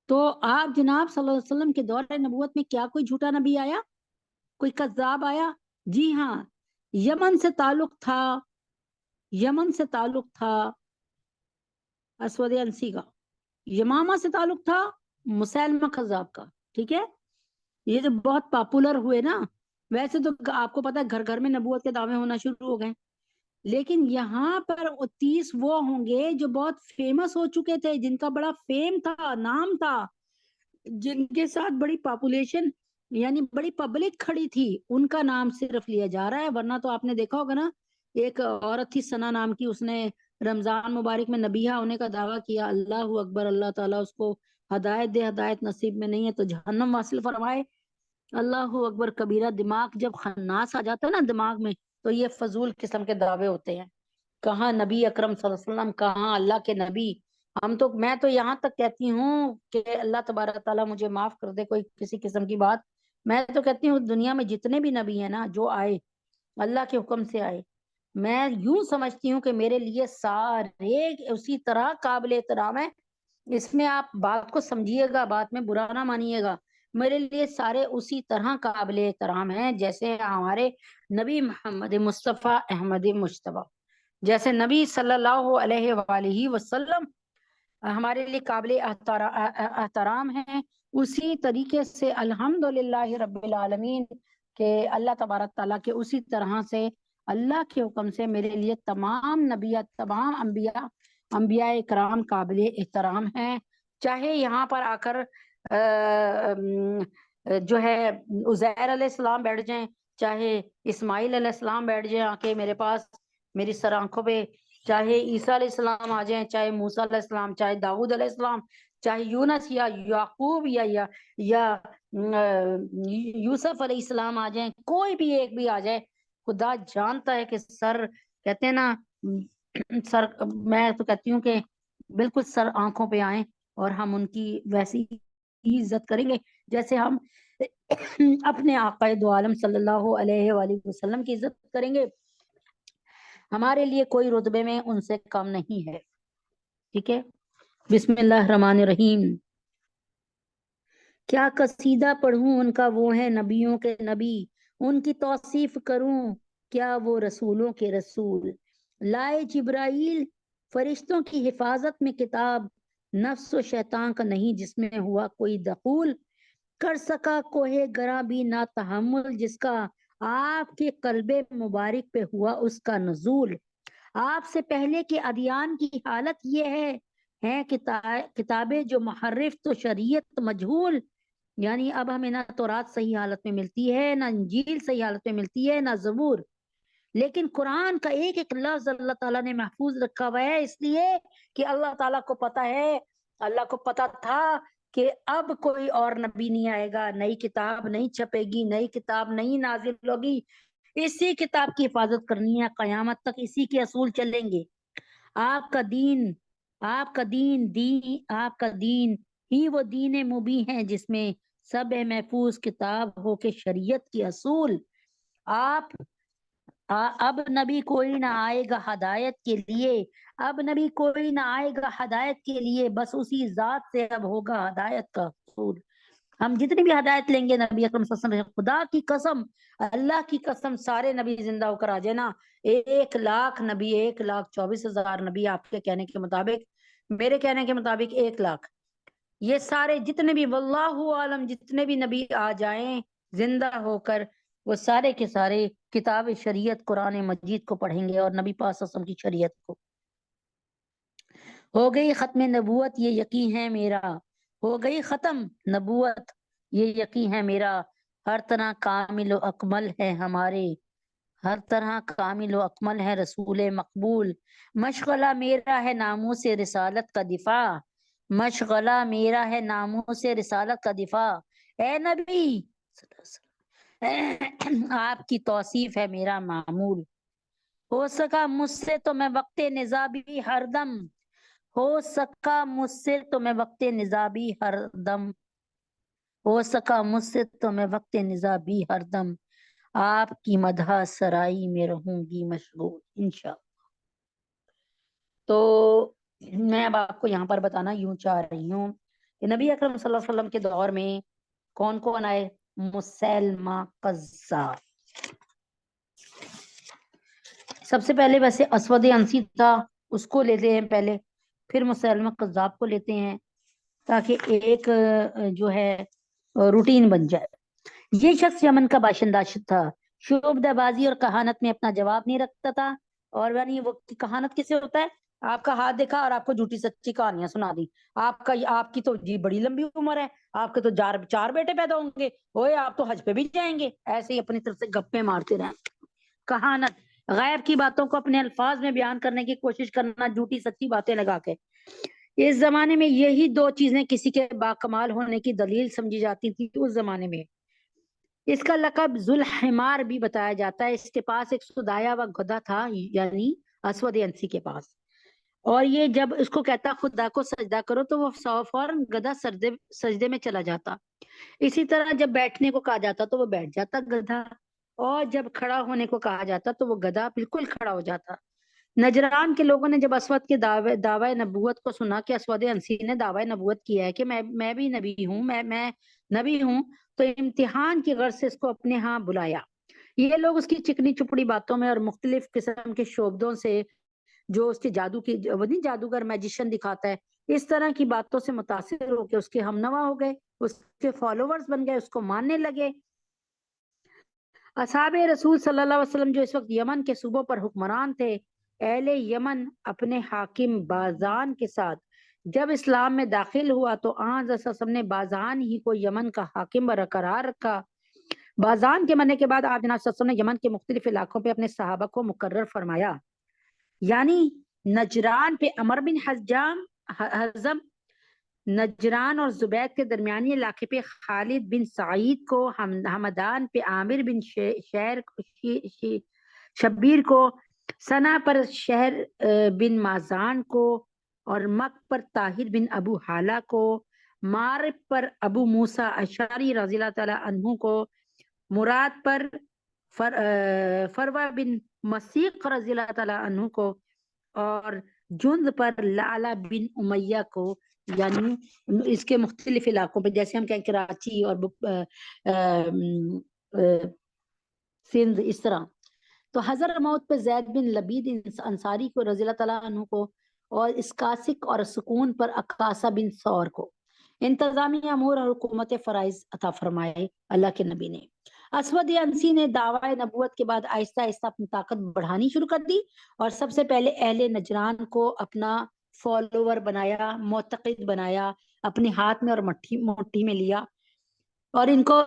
تو آپ جناب صلی اللہ علیہ وسلم کے دور نبوت میں کیا کوئی جھوٹا نبی آیا، کوئی کذاب آیا؟ جی ہاں، یمن سے تعلق تھا، یمن سے تعلق تھا اسود انسی کا، یمامہ سے تعلق تھا مسیلمہ کذاب کا، ٹھیک ہے؟ یہ تو بہت پاپولر ہوئے نا. ویسے تو آپ کو پتا ہے گھر گھر میں نبوت کے دعوے ہونا شروع ہو گئے، لیکن یہاں پر 30 وہ ہوں گے جو بہت فیمس ہو چکے تھے، جن کا بڑا فیم تھا، نام تھا، جن کے ساتھ بڑی پاپولیشن یعنی بڑی پبلک کھڑی تھی، ان کا نام صرف لیا جا رہا ہے. ورنہ تو آپ نے دیکھا ہوگا نا، ایک عورت تھی ثنا نام کی، اس نے رمضان مبارک میں نبیہ ہونے کا دعویٰ کیا. اللہ اکبر، اللہ تعالیٰ اس کو ہدایت دے، ہدایت نصیب میں نہیں ہے تو جہنم واصل فرمائے. اللہ اکبر کبیرہ. دماغ جب خناس آ جاتا ہے نا دماغ میں، تو یہ فضول قسم کے دعوے ہوتے ہیں. کہاں نبی اکرم صلی اللہ علیہ وسلم، کہاں اللہ کے نبی. میں تو یہاں تک کہتی ہوں کہ اللہ تبارک تعالیٰ مجھے معاف کر دے کوئی کسی قسم کی بات، میں تو کہتی ہوں دنیا میں جتنے بھی نبی ہیں نا جو آئے اللہ کے حکم سے آئے، میں یوں سمجھتی ہوں کہ میرے لیے سارے اسی طرح قابل احترام ہے. اس میں آپ بات کو سمجھیے گا، بات میں برا نہ مانیے گا. میرے لیے سارے اسی طرح قابل احترام ہیں جیسے ہمارے نبی محمد مصطفیٰ احمد مجتبیٰ، جیسے نبی صلی اللہ علیہ وآلہ وسلم ہمارے لیے قابل احترام ہیں. اسی طریقے سے الحمدللہ رب العالمین کہ اللہ تبارک تعالیٰ کے اسی طرح سے اللہ کے حکم سے میرے لیے تمام نبیات، تمام انبیاء کرام قابل احترام ہیں. چاہے یہاں پر آ کر جو ہے عزیر علیہ السلام بیٹھ جائیں، چاہے اسماعیل علیہ السلام بیٹھ جائیں آ کے میرے پاس میری سر آنکھوں پہ، چاہے عیسیٰ علیہ السلام آ جائیں، چاہے موسیٰ علیہ السلام، چاہے داؤد علیہ السلام، چاہے یونس یا یعقوب یا یوسف علیہ السلام آ جائیں، کوئی بھی ایک بھی آ جائے، خدا جانتا ہے کہ سر کہتے ہیں نا سر، میں تو کہتی ہوں کہ بالکل سر آنکھوں پہ آئیں اور ہم ان کی ویسی عزت کریں گے جیسے ہم اپنے آقا دو عالم صلی اللہ علیہ وآلہ وسلم کی عزت کریں گے. ہمارے لیے کوئی رتبے میں ان سے کم نہیں ہے. ٹھیک ہے، بسم اللہ الرحمن الرحیم. کیا قصیدہ پڑھوں ان کا، وہ ہے نبیوں کے نبی، ان کی توصیف کروں کیا وہ رسولوں کے رسول. لائے جبرائیل فرشتوں کی حفاظت میں کتاب، نفس و شیطان کا نہیں جس میں ہوا کوئی دخول. کر سکا کوہ گراں بھی نہ تحمل، جس کا آپ کے قلب مبارک پہ ہوا اس کا نزول. آپ سے پہلے کے ادیان کی حالت یہ ہے کتابیں جو محرف تو شریعت مجہول. یعنی اب ہمیں نہ تورات صحیح حالت میں ملتی ہے، نہ انجیل صحیح حالت میں ملتی ہے، نہ زبور. لیکن قرآن کا ایک ایک لفظ اللہ تعالیٰ نے محفوظ رکھا ہوا ہے، اس لیے کہ اللہ تعالیٰ کو پتا ہے، اللہ کو پتا تھا کہ اب کوئی اور نبی نہیں آئے گا، نئی کتاب نہیں چھپے گی، نئی کتاب نہیں نازل ہوگی. اسی کتاب کی حفاظت کرنی ہے، قیامت تک اسی کے اصول چلیں گے. آپ کا دین آپ کا دین ہی وہ دین مبین ہے جس میں سب محفوظ کتاب ہو کے شریعت کی اصول. اب نبی کوئی نہ آئے گا ہدایت کے لیے، اب نبی کوئی نہ آئے گا ہدایت کے لیے، بس اسی ذات سے اب ہوگا ہدایت کا حصول. ہم جتنی بھی ہدایت لیں گے نبی اکرم صلی اللہ علیہ وسلم، خدا کی قسم، اللہ کی قسم، سارے نبی زندہ ہو کر آ جائے نا، 1,00,000 نبی، 1,24,000 نبی آپ کے کہنے کے مطابق، میرے کہنے کے مطابق 1,00,000، یہ سارے جتنے بھی واللہ عالم جتنے بھی نبی آ جائیں زندہ ہو کر، وہ سارے کے سارے کتاب شریعت قرآن مجید کو پڑھیں گے اور نبی پاک صلی اللہ علیہ وسلم کی شریعت کو. ہو گئی ختم نبوت یہ یقین ہے میرا، ہو گئی ختم نبوت یہ یقین ہے میرا. ہر طرح کامل و اکمل ہے ہمارے، ہر طرح کامل و اکمل ہے رسول مقبول. مشغلہ میرا ہے ناموں سے رسالت کا دفاع، مشغلہ میرا ہے ناموں سے رسالت کا دفاع. اے نبی آپ کی توصیف ہے میرا معمول. ہو سکا مجھ سے تو میں وقت نزا بھی ہر دم، ہو سکا مجھ سے تو میں وقت نزا بھی ہر دم، ہو سکا مجھ سے تو میں وقت نزا بھی ہر دم، آپ کی مدح سرائی میں رہوں گی مشغول انشاءاللہ. تو میں اب آپ کو یہاں پر بتانا یوں چاہ رہی ہوں کہ نبی اکرم صلی اللہ علیہ وسلم کے دور میں کون کون آئے. مسیلمہ قذاب، سب سے پہلے ویسے اسود عنسی تھا، اس کو لیتے ہیں پہلے، پھر مسیلمہ قذاب کو لیتے ہیں تاکہ ایک جو ہے روٹین بن جائے. یہ شخص یمن کا باشندہ تھا، شعبدہ بازی اور کہانت میں اپنا جواب نہیں رکھتا تھا. اور یعنی وہ کہانت کسے ہوتا ہے؟ آپ کا ہاتھ دیکھا اور آپ کو جھوٹی سچی کہانیاں سنا دی. آپ کی تو جی بڑی لمبی عمر ہے، آپ کے تو چار بیٹے پیدا ہوں گے، اوے آپ تو حج پہ بھی جائیں گے. ایسے ہی اپنی طرف سے گپے مارتے رہیں. کہانت غیب کی باتوں کو اپنے الفاظ میں بیان کرنے کی کوشش کرنا، جھوٹی سچی باتیں لگا کے. اس زمانے میں یہی دو چیزیں کسی کے باکمال ہونے کی دلیل سمجھی جاتی تھی اس زمانے میں. اس کا لقب ذوالحمار بھی بتایا جاتا ہے. اس کے پاس ایک سدایا و گدھا تھا، یعنی اسود انسی کے پاس. اور یہ جب اس کو کہتا خدا کو سجدہ کرو تو وہ فوراً گدھا سجدے میں چلا جاتا. اسی طرح جب بیٹھنے کو کہا جاتا تو وہ بیٹھ جاتا گدھا، اور جب کھڑا ہونے کو کہا جاتا تو وہ گدھا بالکل کھڑا ہو جاتا. نجران کے لوگوں نے جب اسود کے دعوی نبوت کو سنا کہ اسود انسی نے دعوی نبوت کیا ہے کہ میں بھی نبی ہوں، میں نبی ہوں، تو امتحان کی غرض سے اس کو اپنے ہاں بلایا. یہ لوگ اس کی چکنی چپڑی باتوں میں اور مختلف قسم کے شعبدوں سے، جو اس کے جادو کی جادوگر میجیشین دکھاتا ہے، اس طرح کی باتوں سے متاثر ہو کے اس کے ہم نوا ہو گئے، اس کے فالوورز بن گئے، اس کو ماننے لگے. اصحاب رسول صلی اللہ علیہ وسلم جو اس وقت یمن کے صوبوں پر حکمران تھے، اہل یمن اپنے حاکم بازان کے ساتھ جب اسلام میں داخل ہوا تو آن صلی اللہ علیہ وسلم نے بازان ہی کو یمن کا حاکم برقرار رکھا. بازان کے مرنے کے بعد آپ جناب صلی اللہ علیہ وسلم نے یمن کے مختلف علاقوں پہ اپنے صحابہ کو مقرر فرمایا. یعنی نجران پہ عمر بن حزم، نجران اور زبید کے درمیانی علاقے پہ خالد بن سعید کو، ہمدان پہ عامر بن شبیر کو، سنا پر شہر بن مازان کو، اور مک پر طاہر بن ابو حالہ کو، مارب پر ابو موسیٰ اشعری رضی اللہ تعالیٰ عنہ کو، مراد پر فروہ بن مسیق رضی اللہ تعالیٰ عنہ کو، اور جند پر لعلہ بن امیہ کو. یعنی اس کے مختلف علاقوں پہ، جیسے ہم کہیں کراچی اور سندھ، اس طرح. تو حضر موت پہ زید بن لبید انصاری کو رضی اللہ تعالیٰ عنہ کو، اور اسکاسک اور سکون پر اکاسا بن سور کو. انتظامی امور اور حکومت فرائض عطا فرمائے اللہ کے نبی نے. اسود انسی نے دعوی نبوت کے بعد آہستہ آہستہ اپنی طاقت بڑھانی شروع کر دی، اور سب سے پہلے اہل نجران کو اپنا فالوور بنایا، معتقد بنایا، اپنے ہاتھ میں اور مٹھی میں لیا، اور ان کو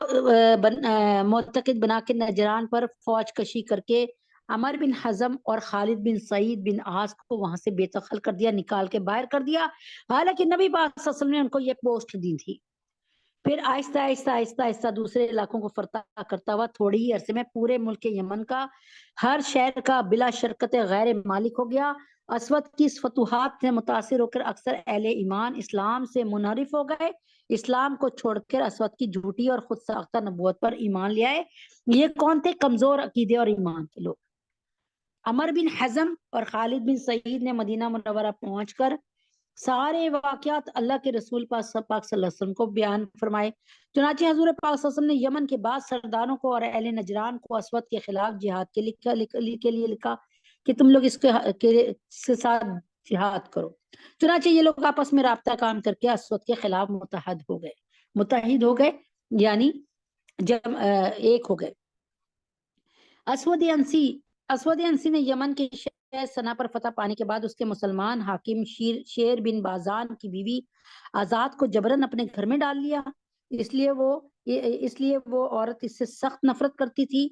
معتقد بنا کے نجران پر فوج کشی کر کے عمر بن حزم اور خالد بن سعید بن عاص کو وہاں سے بے دخل کر دیا، نکال کے باہر کر دیا. حالانکہ نبی پاک صلی اللہ علیہ وسلم نے ان کو یہ پوسٹ دی تھی. پھر آہستہ آہستہ آہستہ آہستہ دوسرے علاقوں کو فتح کرتا ہوا تھوڑی ہی عرصے میں پورے ملک یمن کا ہر شہر کا بلا شرکت غیر مالک ہو گیا. اسود کی اس فتوحات سے متاثر ہو کر اکثر اہل ایمان اسلام سے منحرف ہو گئے، اسلام کو چھوڑ کر اسود کی جھوٹی اور خود ساختہ نبوت پر ایمان لے آئے. یہ کون تھے؟ کمزور عقیدے اور ایمان کے لوگ. عمر بن حزم اور خالد بن سعید نے مدینہ منورہ پہنچ کر سارے واقعات اللہ کے رسول پاک صلی اللہ علیہ وسلم کو بیان فرمائے. چنانچہ حضور پاک صلی اللہ علیہ وسلم نے یمن کے بعض سرداروں کو اور اہل نجران کو اسود کے خلاف جہاد کے لیے لکھا کہ تم لوگ اس کے ساتھ جہاد کرو. چنانچہ یہ لوگ آپس میں رابطہ کام کر کے اسود کے خلاف متحد ہو گئے، یعنی جب ایک ہو گئے. اسود انسی نے یمن کے شہر سنا پر فتح پانے کے بعد اس کے مسلمان حاکم شیر بن بازان کی بیوی آزاد کو جبرن اپنے گھر میں ڈال لیا. اس لیے وہ عورت اس سے سخت نفرت کرتی تھی.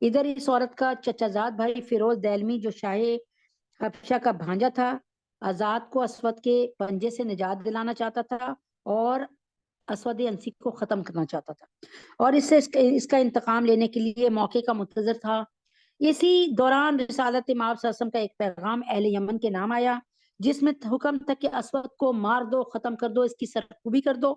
ادھر اس عورت کا چچا زاد بھائی فیروز دیلمی جو شاہ حبشہ کا بھانجا تھا، آزاد کو اسود کے پنجے سے نجات دلانا چاہتا تھا اور اسود انسی کو ختم کرنا چاہتا تھا، اور اس کا انتقام لینے کے لیے موقع کا منتظر تھا. اسی دوران رسالت امام صلی اللہ علیہ وسلم کا ایک پیغام اہل یمن کے نام آیا، جس میں حکم تھا کہ اسود کو مار دو، ختم کر دو، اس کی سرکوبی کر دو.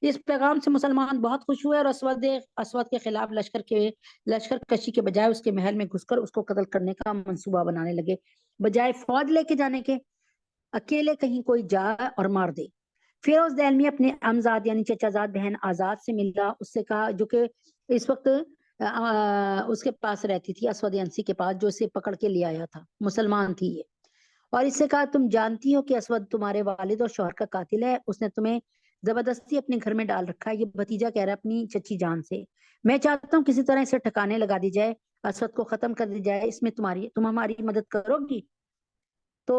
اس پیغام سے مسلمان بہت خوش ہوئے اور اسود کے خلاف لشکر کشی کے بجائے اس کے محل میں گھس کر اس کو قتل کرنے کا منصوبہ بنانے لگے. بجائے فوج لے کے جانے کے اکیلے کہیں کوئی جا اور مار دے. فیروز دیلمی اپنے امزاد یعنی چچا زاد بہن آزاد سے ملا، اس سے کہا، جو کہ اس وقت اس کے پاس رہتی تھی، اسود انسی کے پاس، جو اسے پکڑ کے لے آیا تھا، مسلمان تھی یہ. اور اس سے کہا تم جانتی ہو کہ اسود تمہارے والد اور شوہر کا قاتل ہے، اس نے تمہیں زبردستی اپنے گھر میں ڈال رکھا ہے. یہ بھتیجا کہہ رہا ہے اپنی چچی جان سے, میں چاہتا ہوں کسی طرح اسے ٹھکانے لگا دی جائے, اسود کو ختم کر دی جائے, اس میں تم ہماری مدد کرو گی؟ تو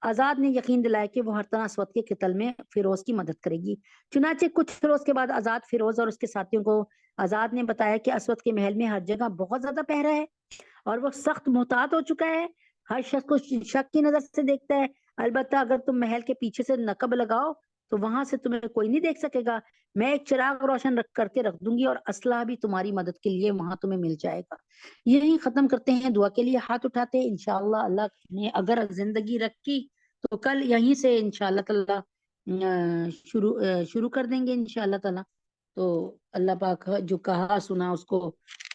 آزاد نے یقین دلایا کہ وہ ہر طرح اسود کے قتل میں فیروز کی مدد کرے گی. چنانچہ کچھ روز کے بعد آزاد فیروز اور اس کے ساتھیوں کو آزاد نے بتایا کہ اسود کے محل میں ہر جگہ بہت زیادہ پہرا ہے اور وہ سخت محتاط ہو چکا ہے, ہر شخص کو شک کی نظر سے دیکھتا ہے. البتہ اگر تم محل کے پیچھے سے نقب لگاؤ تو وہاں سے تمہیں کوئی نہیں دیکھ سکے گا. میں ایک چراغ روشن کر کے رکھ دوں گی اور اسلحہ بھی تمہاری مدد کے لیے وہاں تمہیں مل جائے گا. یہی ختم کرتے ہیں, دعا کے لیے ہاتھ اٹھاتے ہیں. انشاءاللہ اللہ نے اگر زندگی رکھی تو کل یہیں سے انشاءاللہ تعالی شروع کر دیں گے انشاءاللہ تعالی. تو اللہ پاک جو کہا سنا اس کو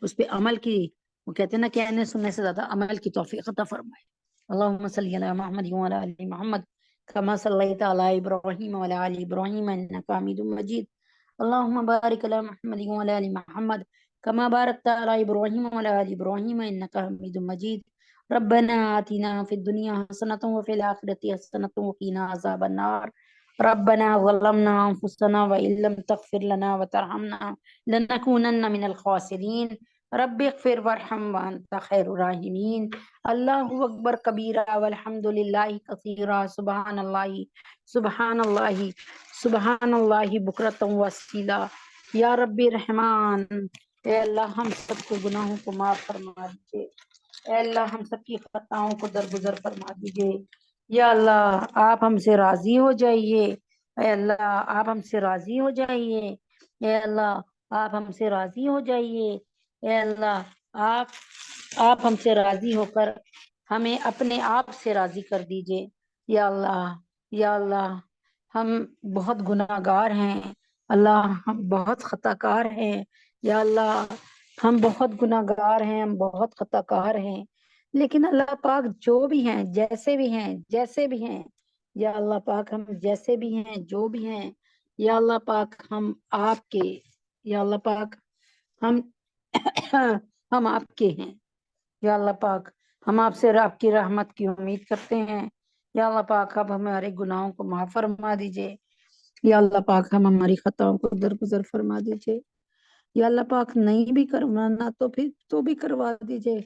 اس پہ عمل کی, وہ کہتے ہیں نا کہنے سننے سے زیادہ عمل کی توفیق عطا فرمائے. اللہم صلی علی محمد وعلی آل محمد کما صلیت علی ابراہیم وعلی آل ابراہیم انک حمید مجید. اللہم بارک علی محمد وعلی آل محمد کما بارکت علی ابراہیم وعلی آل ابراہیم انک حمید مجید. ربنا آتنا فی الدنیا حسنۃ وفی الآخرۃ حسنۃ وقنا عذاب النار. ربنا ظلمنا انفسنا وان لم تغفر لنا وترحمنا لنکونن من الخاسرین. رب اغفر وارحم وانت خیر الراحمین. اللہ اکبر کبیرہ والحمد للہ کثیرہ سبحان اللہ سبحان اللہ بکرۃ واسیلا. یا رب رحمان, اے اللہ ہم سب کے گناہوں کو معاف فرما دیجیے. اے اللہ ہم سب کی خطاؤں کو درگزر فرما دیجیے. یا اللہ آپ ہم سے راضی ہو جائیے. اے اللہ آپ ہم سے راضی ہو جائیے. اے اللہ آپ ہم سے راضی ہو جائیے. اے اللہ آپ ہم سے راضی ہو کر ہمیں اپنے آپ سے راضی کر دیجیے. یا اللہ ہم بہت گناہ گار ہیں. اللہ ہم بہت خطا کار ہیں. یا اللہ ہم بہت گناہ گار ہیں, ہم بہت خطا کار ہیں. لیکن اللہ پاک جو بھی ہیں جیسے بھی ہیں یا اللہ پاک ہم جیسے بھی ہیں جو بھی ہیں, یا اللہ پاک ہم آپ کے, یا اللہ پاک ہم آپ کے ہیں. یا اللہ پاک ہم آپ سے آپ کی رحمت کی امید کرتے ہیں. یا اللہ پاک آپ ہمارے گناہوں کو معاف فرما دیجئے. یا اللہ پاک ہم ہماری خطاؤں کو درگزر فرما دیجئے. یا اللہ پاک نہیں بھی کروانا تو بھی کروا دیجئے,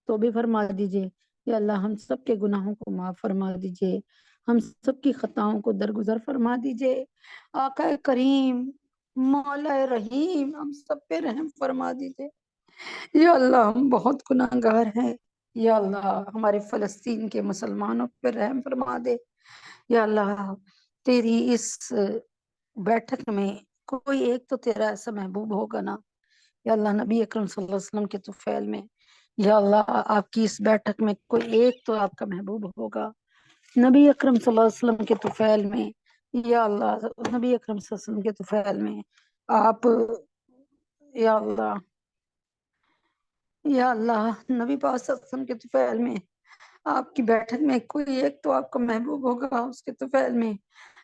تو بھی فرما دیجئے. یا اللہ ہم سب کے گناہوں کو معاف فرما دیجئے, ہم سب کی خطاؤں کو درگزر فرما دیجئے. آقا کریم مولا رحیم ہم سب پہ رحم فرما دیجئے. یا اللہ ہم بہت گناہ گار ہیں. یا اللہ ہمارے فلسطین کے مسلمانوں پہ رحم فرما دے. یا اللہ تیری اس بیٹھک میں کوئی ایک تو تیرا ایسا محبوب ہوگا نا. یا اللہ نبی اکرم صلی اللہ علیہ وسلم کے طفیل میں, یا اللہ آپ کی اس بیٹھک میں کوئی ایک تو آپ کا محبوب ہوگا نبی اکرم صلی اللہ علیہ وسلم کے طفیل میں. یا اللہ نبی اکرم صلی اللہ علیہ وسلم کے طفیل میں آپ, یا اللہ نبی پاک صلی اللہ علیہ وسلم کے طفیل میں آپ کی بیٹھک میں کوئی ایک تو آپ کا محبوب ہوگا. اس کے طفیل میں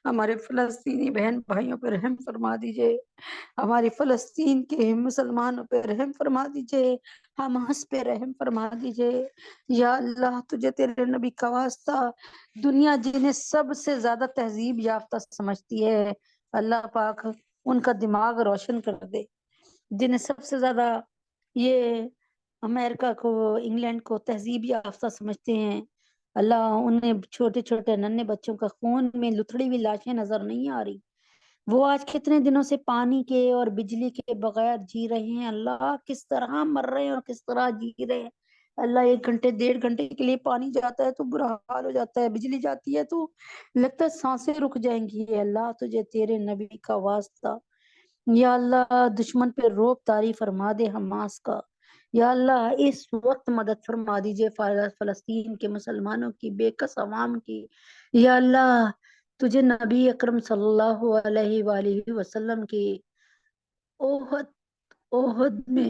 ہمارے فلسطینی بہن بھائیوں پہ رحم فرما دیجئے. ہمارے فلسطین کے مسلمانوں پہ رحم فرما دیجئے. حماس پہ رحم فرما دیجئے. یا اللہ تجھے تیرے نبی کا واسطہ, دنیا جنہیں سب سے زیادہ تہذیب یافتہ سمجھتی ہے, اللہ پاک ان کا دماغ روشن کر دے. جنہیں سب سے زیادہ یہ امریکہ کو انگلینڈ کو تہذیب یافتہ سمجھتے ہیں, اللہ انہیں چھوٹے چھوٹے ننھے بچوں کا خون میں لتھڑی ہوئی لاشیں نظر نہیں آ رہی. وہ آج کتنے دنوں سے پانی کے اور بجلی کے بغیر جی رہے ہیں. اللہ کس طرح مر رہے ہیں اور کس طرح جی رہے ہیں. اللہ 1 گھنٹے 1.5 گھنٹے کے لیے پانی جاتا ہے تو برا حال ہو جاتا ہے, بجلی جاتی ہے تو لگتا ہے سانسیں رک جائیں گی. اللہ تجھے تیرے نبی کا واسطہ, یا اللہ دشمن پہ روب طاری فرما دے حماس کا. یا اللہ اس وقت مدد فرما دیجئے فلسطین کے مسلمانوں کی, بے کس عوام کی. یا اللہ تجھے نبی اکرم صلی اللہ علیہ وآلہ وسلم کی اوہد میں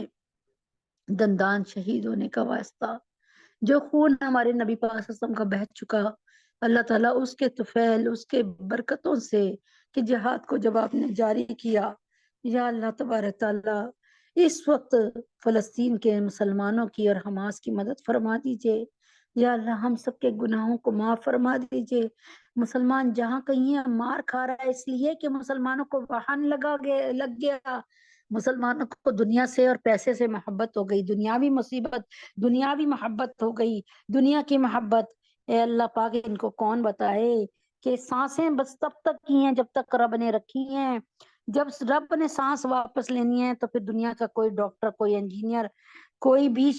دندان شہید ہونے کا واسطہ, جو خون ہمارے نبی پاک صلی اللہ علیہ وسلم کا بہہ چکا, اللہ تعالیٰ اس کے طفیل اس کے برکتوں سے کہ جہاد کو جب آپ نے جاری کیا, یا اللہ تبارک تعالیٰ اس وقت فلسطین کے مسلمانوں کی اور حماس کی مدد فرما دیجئے. یا اللہ ہم سب کے گناہوں کو معاف فرما دیجیے. مسلمان جہاں کہیں ہے مار کھا رہا ہے اس لیے کہ مسلمانوں کو وہن لگ گیا. مسلمانوں کو دنیا سے اور پیسے سے محبت ہو گئی, دنیاوی مصیبت, دنیاوی محبت ہو گئی, دنیا کی محبت. اے اللہ پاک ان کو کون بتائے کہ سانسیں بس تب تک کی ہیں جب تک رب نے رکھی ہیں. جب رب نے سانس واپس لینی ہے تو پھر دنیا کا کوئی ڈاکٹر, کوئی انجینئر, کوئی بھی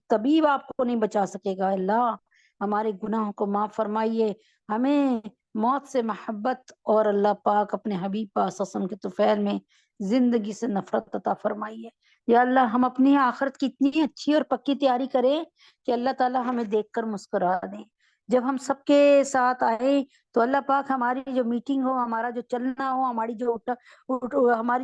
طبیب آپ کو نہیں بچا سکے گا. اللہ ہمارے گناہوں کو معاف فرمائیے, ہمیں موت سے محبت اور اللہ پاک اپنے حبیب پاک صلی اللہ علیہ وسلم کے طفیل میں زندگی سے نفرت عطا فرمائیے. یا اللہ ہم اپنی آخرت کی اتنی اچھی اور پکی تیاری کریں کہ اللہ تعالی ہمیں دیکھ کر مسکرا دیں. جب ہم سب کے ساتھ آئے تو اللہ پاک ہماری جو میٹنگ ہو, ہمارا جو چلنا ہو, ہماری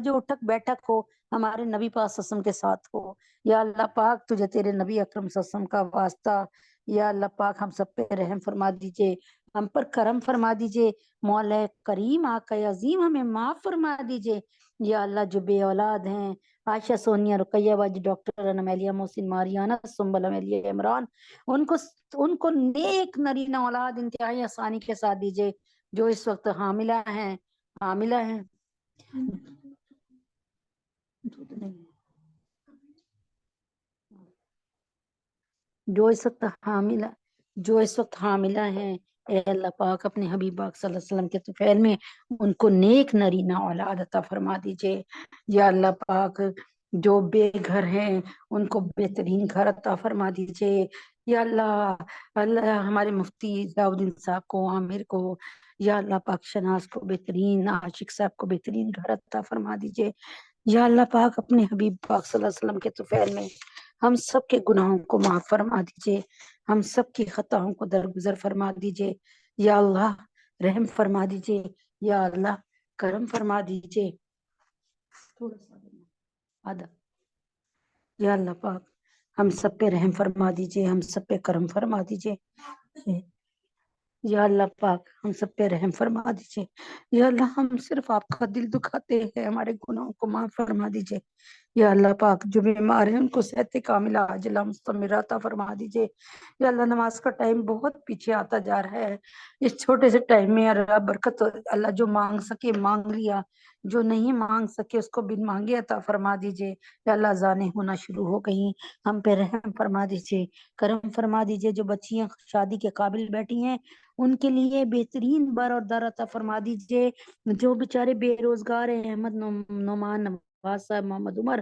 جو اٹھک بیٹھک ہو, ہمارے نبی پاک صلی اللہ علیہ وسلم کے ساتھ ہو. یا اللہ پاک تجھے تیرے نبی اکرم صلی اللہ علیہ وسلم کا واسطہ, یا اللہ پاک ہم سب پہ رحم فرما دیجئے, ہم پر کرم فرما دیجئے. مولا کریم آقا عظیم ہمیں معاف فرما دیجئے. یا اللہ جو بے اولاد ہیں, عائشہ, سونیا, رقیہ باجی, ڈاکٹر انمیلیہ, محسن, ماریانہ, سنبل, امیلیہ, عمران, ان کو نیک نرینہ اولاد انتہائی آسانی کے ساتھ دیجئے. جو اس وقت حاملہ ہیں جو اس وقت حاملہ ہیں, اے اللہ پاک اپنے حبیب پاک صلی اللہ علیہ وسلم کے طفیل میں ان کو نیک نرینہ اولاد عطا فرما دیجئے. یا اللہ پاک جو بے گھر ہیں ان کو بہترین گھر عطا فرما دیجئے. یا اللہ ہمارے مفتی ضیاء الدین صاحب کو, عامر کو, یا اللہ پاک شناز کو بہترین, عاشق صاحب کو بہترین گھر عطا فرما دیجئے. یا اللہ پاک اپنے حبیب پاک صلی اللہ علیہ وسلم کے طفیل میں ہم سب کے گناہوں کو معاف فرما دیجئے, ہم سب کی خطاؤں کو درگزر فرما دیجئے. یا اللہ رحم فرما دیجئے. یا اللہ کرم فرما دیجئے. یا اللہ پاک ہم سب پہ رحم فرما دیجئے, ہم سب پہ کرم فرما دیجئے. یا اللہ پاک ہم سب پہ رحم فرما دیجئے. یا اللہ ہم صرف آپ کا دل دکھاتے ہیں, ہمارے گناہوں کو معاف فرما دیجئے. یا اللہ پاک جو بیمار ہیں ان کو صحت کاملہ عاجلہ مستمرہ عطا فرما دیجئے. یا اللہ نماز کا ٹائم بہت پیچھے آتا جا رہا ہے, اس چھوٹے سے ٹائم میں اللہ برکت, اللہ جو مانگ سکے مانگ لیا, جو نہیں مانگ سکے اس کو بن مانگے عطا فرما دیجئے. یا اللہ اذانیں ہونا شروع ہو گئی, ہم پہ رحم فرما دیجئے, کرم فرما دیجئے. جو بچیاں شادی کے قابل بیٹھی ہیں ان کے لیے بہترین بر اور در عطا فرما دیجئے. جو بیچارے بے روزگار ہیں, احمد, نعمان, نواز صاحب, محمد عمر,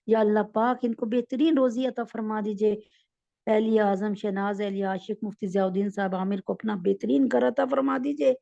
یا اللہ پاک ان کو بہترین روزی عطا فرما دیجئے. اہلیہ اعظم شہناز, اہلیہ عاشق, مفتی ضیاء الدین صاحب عامر کو اپنا بہترین گھر عطا فرما دیجئے.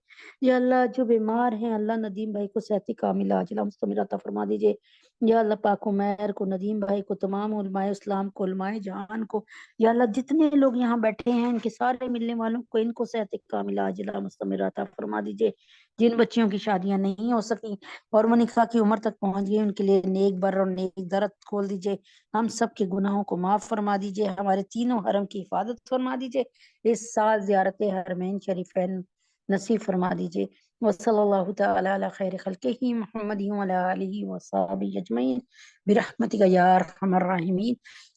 یا اللہ جو بیمار ہیں اللہ ندیم بھائی کو صحت کاملہ عاجلہ مستمرہ عطا فرما دیجئے. یا اللہ پاک عمیر کو, ندیم بھائی کو, تمام علماء اسلام کو, علماء جہان کو, یا اللہ جتنے لوگ یہاں بیٹھے ہیں ان کے سارے ملنے والوں کو ان کو صحت کاملہ عاجلہ مستمرہ عطا فرما دیجئے. جن بچیوں کی شادیاں نہیں ہو سکی اور وہ نکاح کی عمر تک پہنچ گئی ان کے لیے نیک بر اور نیک درت کھول دیجئے. ہم سب کے گناہوں کو معاف فرما دیجئے, ہمارے تینوں حرم کی حفاظت فرما دیجئے. اس سال زیارت حرمین شریفین نصیب فرما دیجئے. وصلی اللہ تعالی علی خیر خلقہ محمد وعلی آلہ وصحبہ اجمعین برحمتک یا ارحم الراحمین.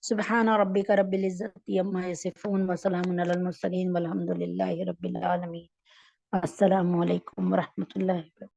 سبحان ربک رب العزت عما یصفون وسلام علی المرسلین والحمد للہ رب العالمین. السلام علیکم ورحمۃ اللہ وبرکاتہ.